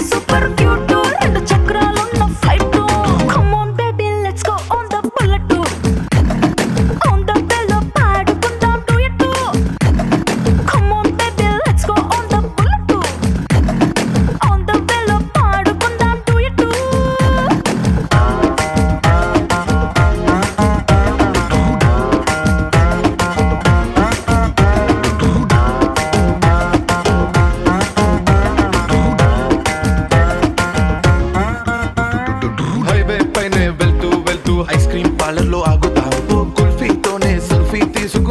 సూపర్ క్యూట్ రెండు చక్రాలున్న flight come on baby let's go on the bullet on the వేలో పాడుకుందాం duet come on baby let's go on the bullet on the వేలో పాడుకుందాం డ్యూయెట్ ice cream parlour లో ఆగుతావు కుల్ఫీతోనే selfie తీసుకు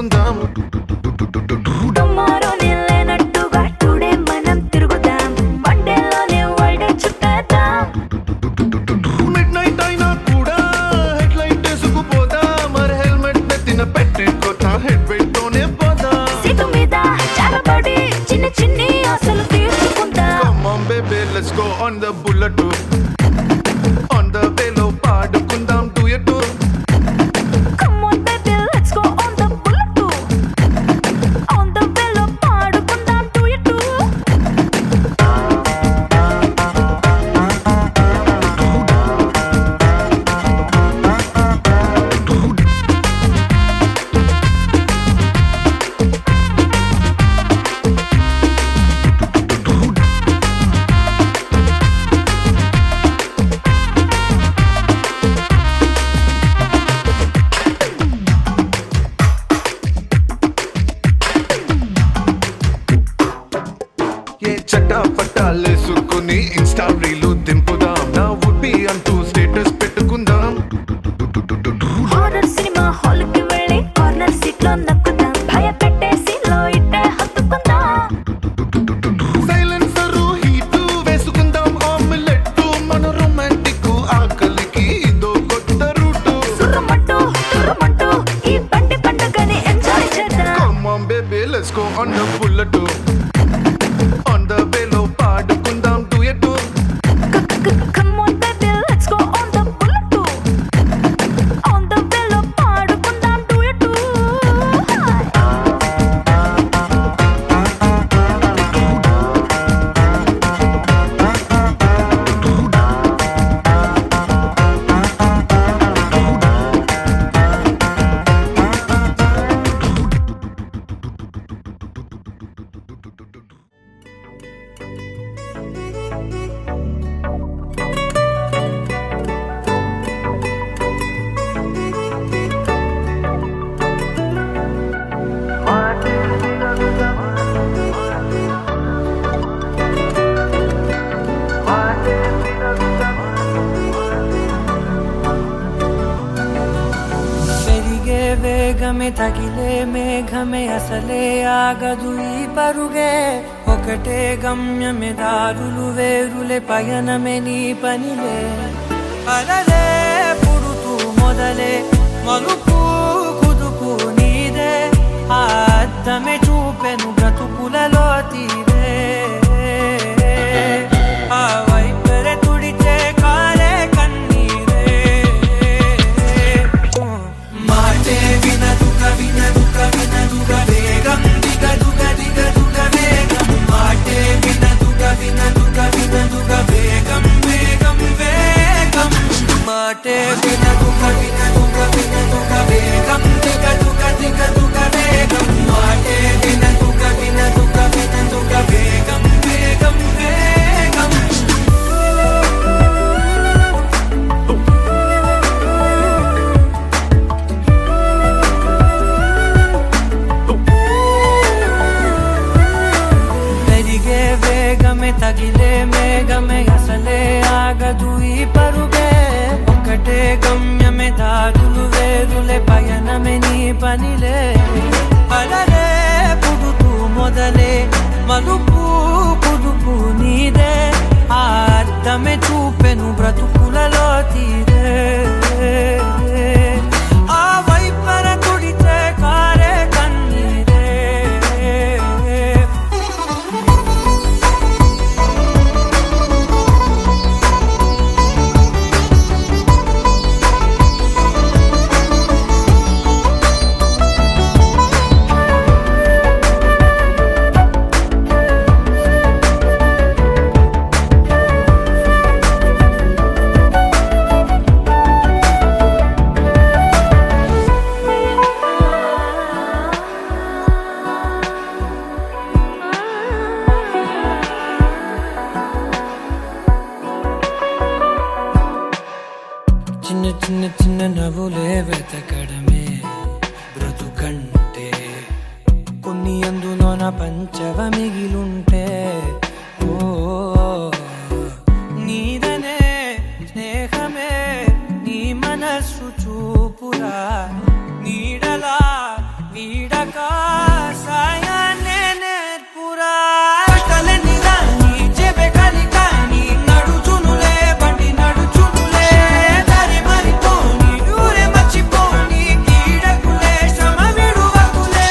చిన్ని చిన్ని ఆశలు తీర్చుకుందా. Come on baby let's go on the bullet on the way లో పాడుకుందాం duet. Come on baby let's go on the bullet. On the way లో పాడుకుందాం duet. ఏ చట్టా పట్టాలేసుకుని ఇన్స్టా రీలు దింపుదాం. నా వుడ్ బి అంటూ స్టేటస్ పెట్టుకుందాం. హారర్ సినిమా హాల్ కి వెళ్ళి corner seat లో నక్కుదాం. భయపెట్టే సీన్ లో ఇట్టే హత్తుకుందాం. సైలెన్సర్ హీట్ వేసుకుందాం. ఆమ్లెట్ మన రొమాంటిక్ ఆకలికి ఇదో కొత్త రూట్. సుర్రమంటూ తుర్రమంటూ ఈ బండి పండుగని ఎంజాయ్ చేద్దాం. Come on baby let's go on the bullet. On the way లో పాడుకుందాం duet. Come on baby let's go on the bullet. On the way లో పాడుకుందాం duet. పెరిగే వేగమే తగిలే మేఘమే అసలే ఆగదు ఈ పరుగే. ఒకటే గమ్యమే దారులు వేరులే పయనమే నీ పనిలే. అలలే పుడుతూ మొదలే మలుపు కుదుపు నీదే. ఆ అద్దమే చూపెను బ్రతుకులలో తీరే. ఆ వైపరే తుడిచే కాలే కన్నీరే. మాటే వినదుగ వినదుగ వినదుగ వేగం దిగదుగ దిగదుగ వేగం. మాటే వినదుగ వినదుగ వినదుగ వేగం వేగం వేగం. మాటే వినదుగ వినదుగ వినదుగ వేగం దిగదుగ దిగదుగ వేగం. మాటే వినదుగ వినదుగ వినదుగ వేగం వేగం వేగం. పెరిగే వేగమే తగిలే మేఘమే అసలే ఆగదు ఈ పరుగే. ఒకటే గమ్యమే దారులు వేరులే పయనమే నీ పనిలే. అలలే పుడుతూ మొదలే మలుపు కుదుపు నీదే. ఆ అద్దమే చూపెను బ్రతుకులలో తీరే. ఆ వైపర తుడిచే కారే కన్నీరే. చిన్న చిన్న చిన్న నవ్వులే వెతకడమే బ్రతుకంటే. కొన్ని అందులోన పంచవ మిగిలుంటే ఓ నీదనే స్నేహమే నీ మనస్సు చూపురా. నీడలా వీడక సాయాన్నే నేర్పురా. కట్టలని రాని చెబె కలికాని నడుచునులే బండి నడుచునులే. దారి మరిపోని ఊరే మర్చిపోని కీడకులే శ్రమ విడువకులే.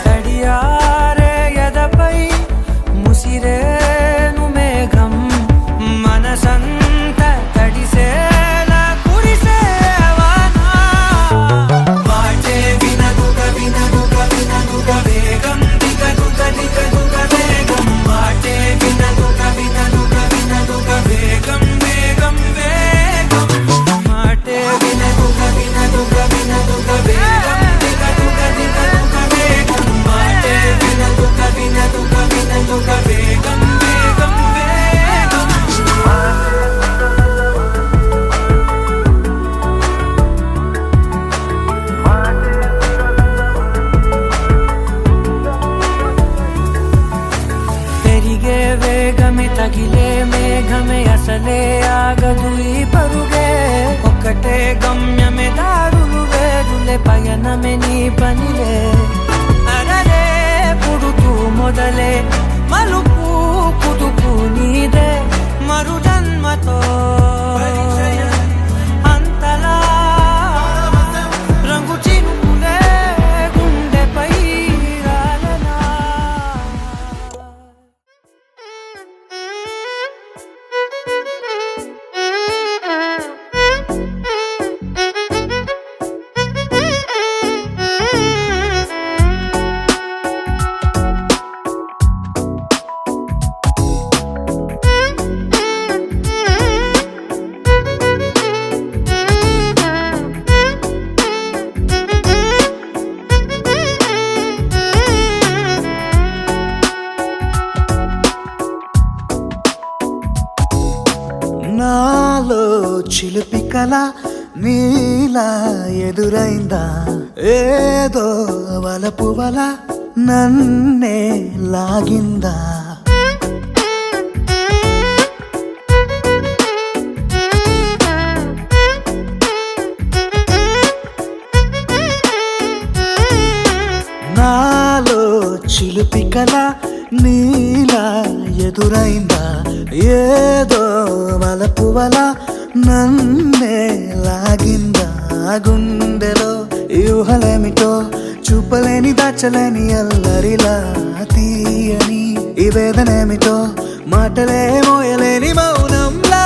తడియారే ఎదపై గమ్యమే దారులు వేరులే పయనమే నీ పనిలే అరరే పుడుతూ మొదలే మలుపు కుదుపు నీదే మరు జన్మతో అంతలా రంగు చినుకులే గుండెపై రాలనా నాలో చిలిపి కల నీలా ఎదురైందా ఏదో వలపు వల నన్నే లాగిందా నాలో చిలిపి కల నీలా ఎదురైందా ఏదో వలపు వల నన్నే లాగిందా గుండెలో యూహలేమిటో చూపలేని దాచలేని అల్లరిలా తీయని ఈ వేదనేమిటో మాటలే మోయలేని మౌనంలా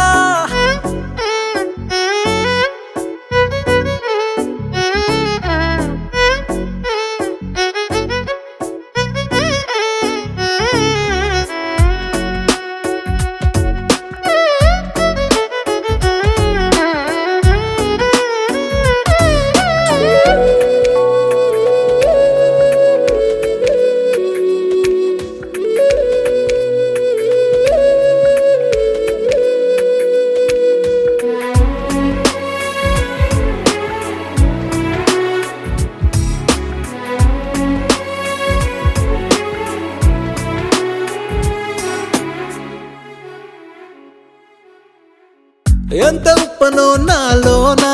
ఎంత ఉప్పనో నాలోనా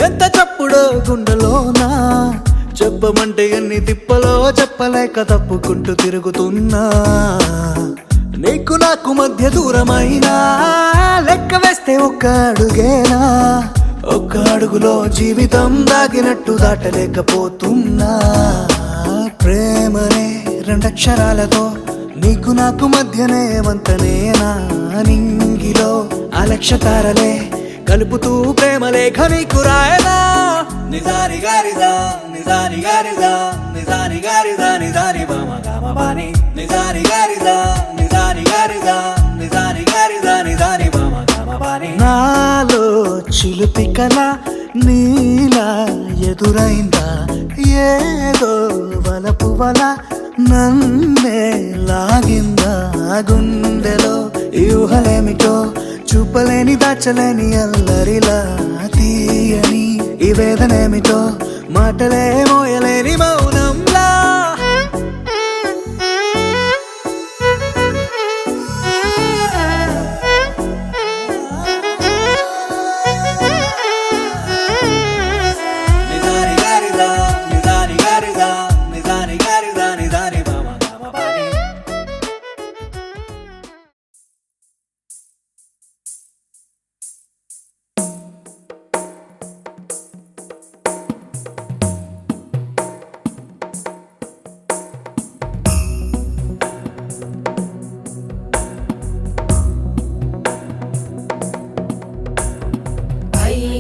ఎంత చప్పుడో గుండెలోనా చెప్పమంటే ఎన్ని తిప్పలో చెప్పలేక తప్పుకుంటూ తిరుగుతున్నా నీకు నాకు మధ్య దూరమైనా లెక్క వేస్తే ఒక్క అడుగేనా ఒక్క అడుగులో జీవితం దాగినట్టు దాటలేకపోతున్నా ప్రేమనే రెండక్షరాలతో నీకు నాకు మధ్యనే వంతనేనా నింగిలో అలక్ష్య తారలే కలుపుతూ ప్రేమ లేఖ నీకు రాయనా నిజాని గారిజా నిజాని గారిజా నిజాని గారిజా నిజాని బామ గామ బాని నిజాని గారిజా నిజాని గారిజా నిజాని గారిజా నిజాని బామ గామ బాని నాలో చిలిపి కల నీలా ఎదురైందా ఏదో వలపు వల నన్నే లాగిందా గుండెలో యూహలేమిటో చూపలేని దాచలేని అల్లరిలా తీయని ఈ వేదనేమిటో మాటలే మోయలేని మౌనంలా నిజాని గారిజా నిజాని గారిజా నిజాని గారిజా నిజాని బామ గామ బాని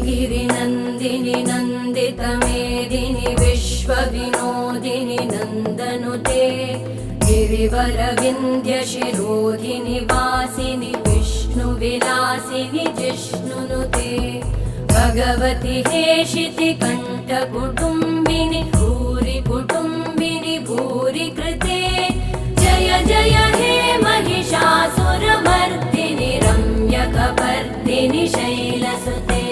गिरिनन्दिनि नन्दितमेदिनि विश्वविनोदिनि नन्दनुते गिरिवरविन्द्यशिरोधिनि वासिनि विष्णुविलासिनि जिष्णुनुते भगवति हेशिति कण्ठकुटुम्बिनि भूरि कुटुम्बिनि भूरि कृते जय जय हे महिषासुरमर्दिनि रम्यकपर्दिनि शैलसुते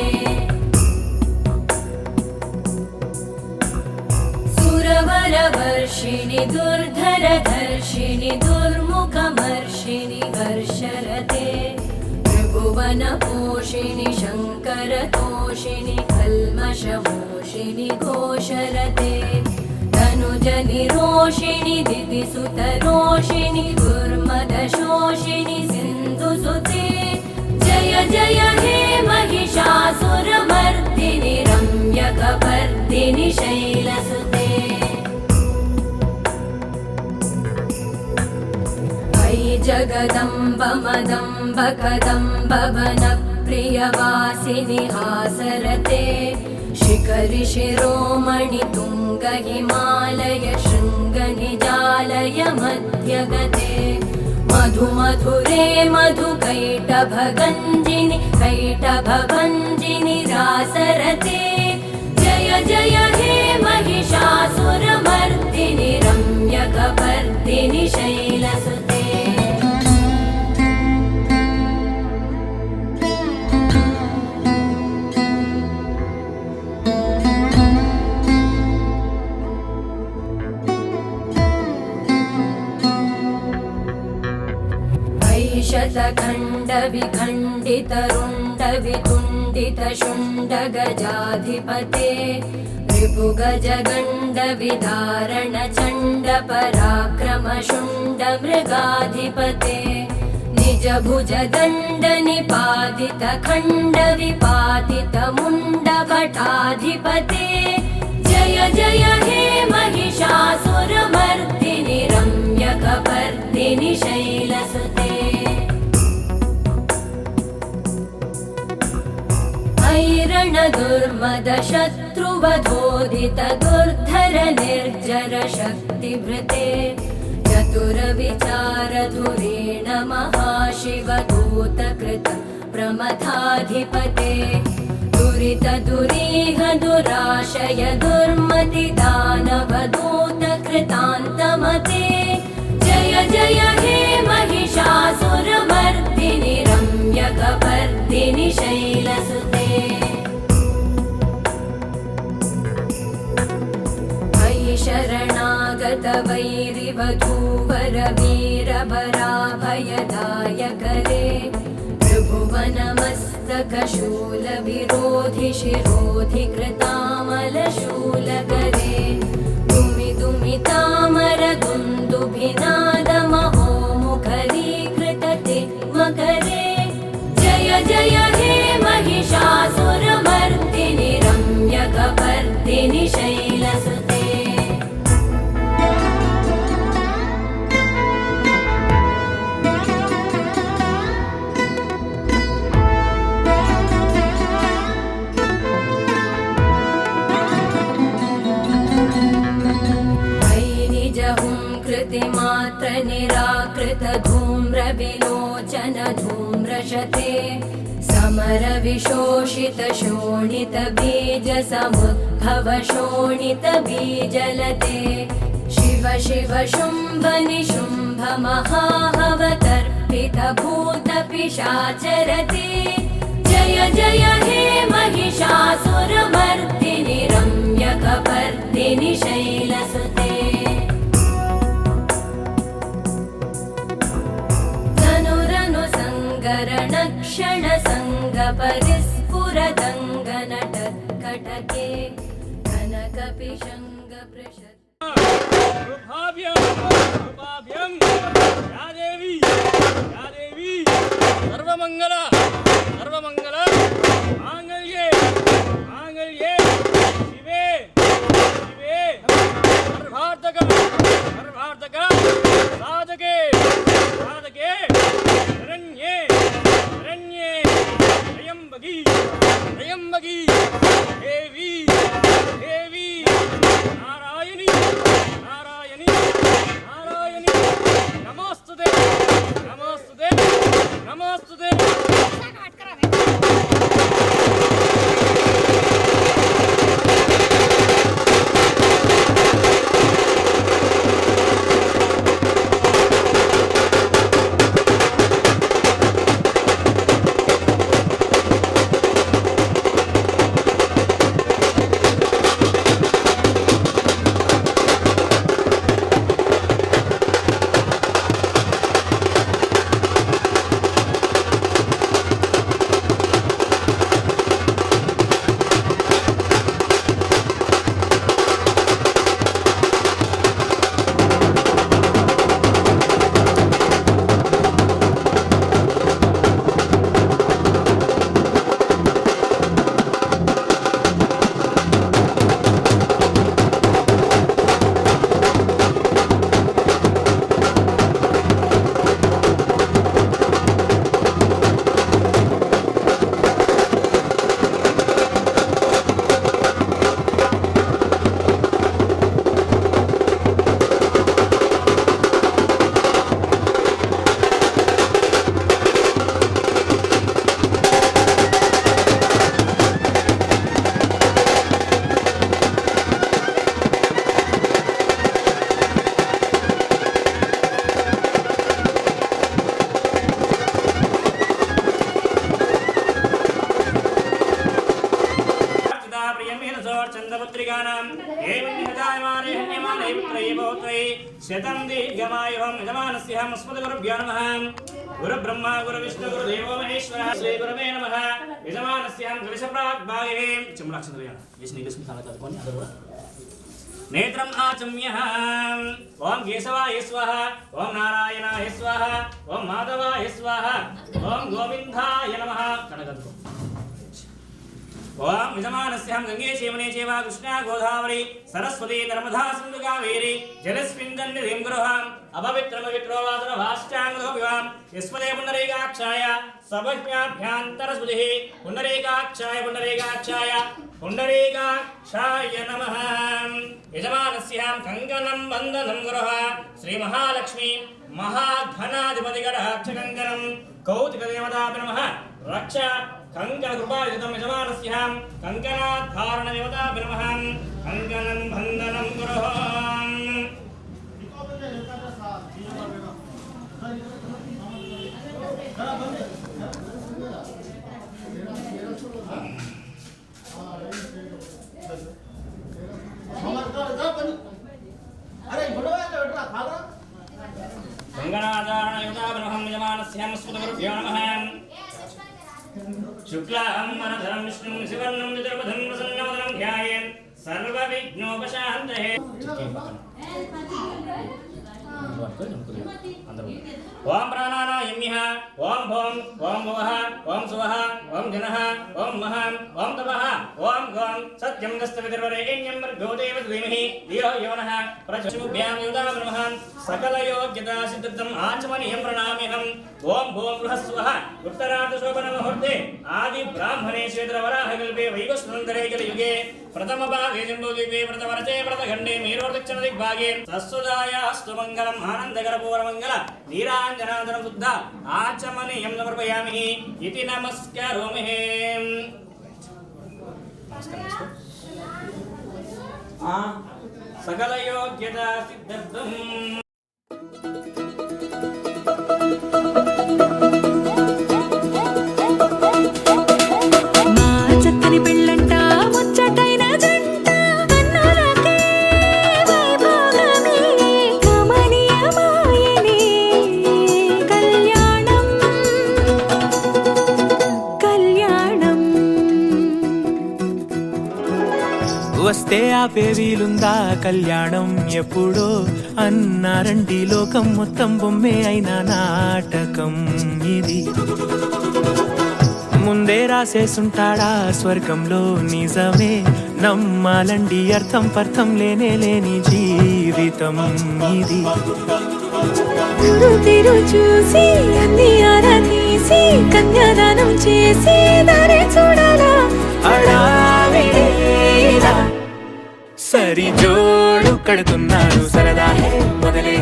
सुरवरवर्षिणि दुर्धरधर्षिणि दुर्मुखमर्षिणि हर्षरते त्रिभुवनपोषिणि शङ्कर शङ्करतोषिणि कल्मषमोषिणि घोषरते तनुजनिरोषिणि दिदिसुतरोषिणि दुर्मदशोषिणि सिन्धुसुते जय जय हे महिषासुरमर्दिनि रम्यकपर्दिनि शैलसुते अयि जगदम्ब मदम्ब कदम्ब वनप्रियवासिनि हासरते शिखरि शिरोमणि तुङ्ग हिमालय शृङ्गनिजालय मध्यगते मधु मधुरे मधुकैटभगञ्जिनि कैटभभञ्जिनि रासरते जय जय हे महिषासुरमर्दिनि रम्यकपर्दिनि शैलसुते शतखण्ड विखण्डित रुण्ड वितुण्डित शुण्ड गजाधिपते रिपुगज गण्ड विदारण चण्ड पराक्रम शुण्ड मृगाधिपते निज भुज दण्ड निपातित खण्ड विपातित मुण्ड भटाधिपते जय जय हे महिषासुरमर्दिनि रम्यकपर्दिनि शैलसुते ऐरण दुर्मद शत्रुवधोदित दुर्धर निर्जर शक्तिभृते चतुर विचार धुरेण महाशिवदूत कृत प्रमथाधिपते दुरित दुरीह दुराशय दुर्मति दानवदूत कृतान्तमते जय जय हे महिषासुरमर्दिनि रम्यकपर्दिनि शैलसुते अयि शरणागत वैरिवधूवर वीरभराभयदायकरे त्रिभुवनमस्तक शूल विरोधि शिरोधि कृतामलशूलकरे दुमि दुमि तामर दुन्दुभिनाद महोमुखरीकृतते मकरे जय जय हे महिषासुरमर्दिनि रम्यकपर्दिनि शैलसुते मात्र निराकृत धूम्र विलोचन धूम्रशते समर विशोषित शोणित बीज समुद्भव शोणित बीजलते शिव शिव शुम्भ निशुम्भ महाहवतर्पित भूत पिशाचरते जय जय हे महिषासुरमर्दिनि रम्यकपर्दिनि शैलसुते क्षण संग परिस्फुरदङ्गनटत्कटके कनकपिशङ्ग पृषत् रूपाभ्यं या देवी सर्वमंगल मांगल्ये शिवे सर्वार्थक साधके शरण्ये त्र्यंबकी देवी नारायणी नमोस्तुते నందపుత్రికానాం ఏవం నిహతాయమానే హన్యమానే పుత్రై పౌత్రై శతం దీర్ఘమాయుః యజమానస్య అస్మద్గురుభ్యో నమః గురు బ్రహ్మ గురు విష్ణు గురు దేవో మహేశ్వర శ్రీ గురవే నమః యజమానస్య కలశప్రాగ్భాగే చెమ్ములాక్షంద్రయాన వేసి నీలస్మి కాల చదువుకొని అందరూ కూడా నేత్రం ఆచమ్యః ఓం కేశవాయ స్వాహ ఓం నారాయణాయ స్వాహ ఓం మాధవాయ స్వాహ ఓం గోవిందాయ నమః కనగదుకో ఓం యజమానస్యాం గంగే చైవనే చైవ కృష్ణా గోదావరి సరస్వతి నర్మదా సింధు కావేరి జలస్మిన్ నిధిం గృహాం అపవిత్రమవిత్రో వాసన భాష్టాంగో వివాం యస్మదే పుండరీకాక్షాయ సభజ్ఞాభ్యాంతరస్మృతిః పుండరీకాక్షాయ పుండరీకాక్షాయ పుండరీకాక్షాయ నమః యజమానస్యాం కంకణం వందనం గృహ శ్రీ మహాలక్ష్మి మహాధనాధిపతిగణాక్ష కంకణం కౌతుకదేవతాభి నమః రక్ష కంకణ కృపాయుతం యజమానస్యాం కంకణాధారణ దేవతాభి నమః కంకణం బంధనం గృహ కంకణాధారణ దేవతాభి నమః యజమానస్యాం స్మృతగురుభ్యో నమః శుక్లాం వరదరం విష్ణుం శివర్ణం చతుర్భుజం ప్రసన్నవదనం ధ్యాయేన్ సర్వవిఘ్నోపశాంతయే ఓం ప్రాణానాయమ్యః ఓం భోం ఓం భువః ఓం సువః ఓం జనః ఓం మహాం ఓం తపః ఓం గోం సత్యం గస్తవిర్వరేణ్యం భర్గో దేవస్య ధీమహి ధియో యో నః ప్రచోదయామి యుధాం నమః సకల యోగ్యతా సిద్ధిం ఆచమనీయం ప్రణామ్యహం ఓం భోం బృహస్వః ఉత్తరార్ధ శోభన ముహూర్తే ఆది బ్రాహ్మణే శ్వేత వరాహ కల్పే వైవస్వంతరే కలియుగే ప్రథమ భాగే జంబూద్వీపే ప్రథమరచే ప్రథఖండే మీరోర్దక్షిణ దిగ్భాగే సస్సుదాయాస్తు మంగళం ఆనందకర పూర్వమంగళ నీరాంజనాదన శుద్ధ ఆచమనీయం సమర్పయామి ఇతి నమస్కారోమి సకల యోగ్యతా సిద్ధ్యం మా చక్కని పెళ్ళంట ముచ్చటైన జంట కన్నులకే వైభోగమే కమనీయమాయనే కళ్యాణం కళ్యాణం వస్తే ఆపే వీలుందా కళ్యాణం ఎప్పుడో అన్నారండి లోకం మొత్తం బొమ్మే అయిన నాటకం ఇది ముందే రాసేసుంటాడా స్వర్గంలో నిజమే నమ్మాలండి అర్థం పర్థం లేనే లేని జీవితం ఇది గురు తిరు చూసి అన్ని ఆరాధీసి కన్యాదానం చేసి దారి చూడాలా అడావిడేలా సరి జోడు కడుతున్నారు సరదా మొదలే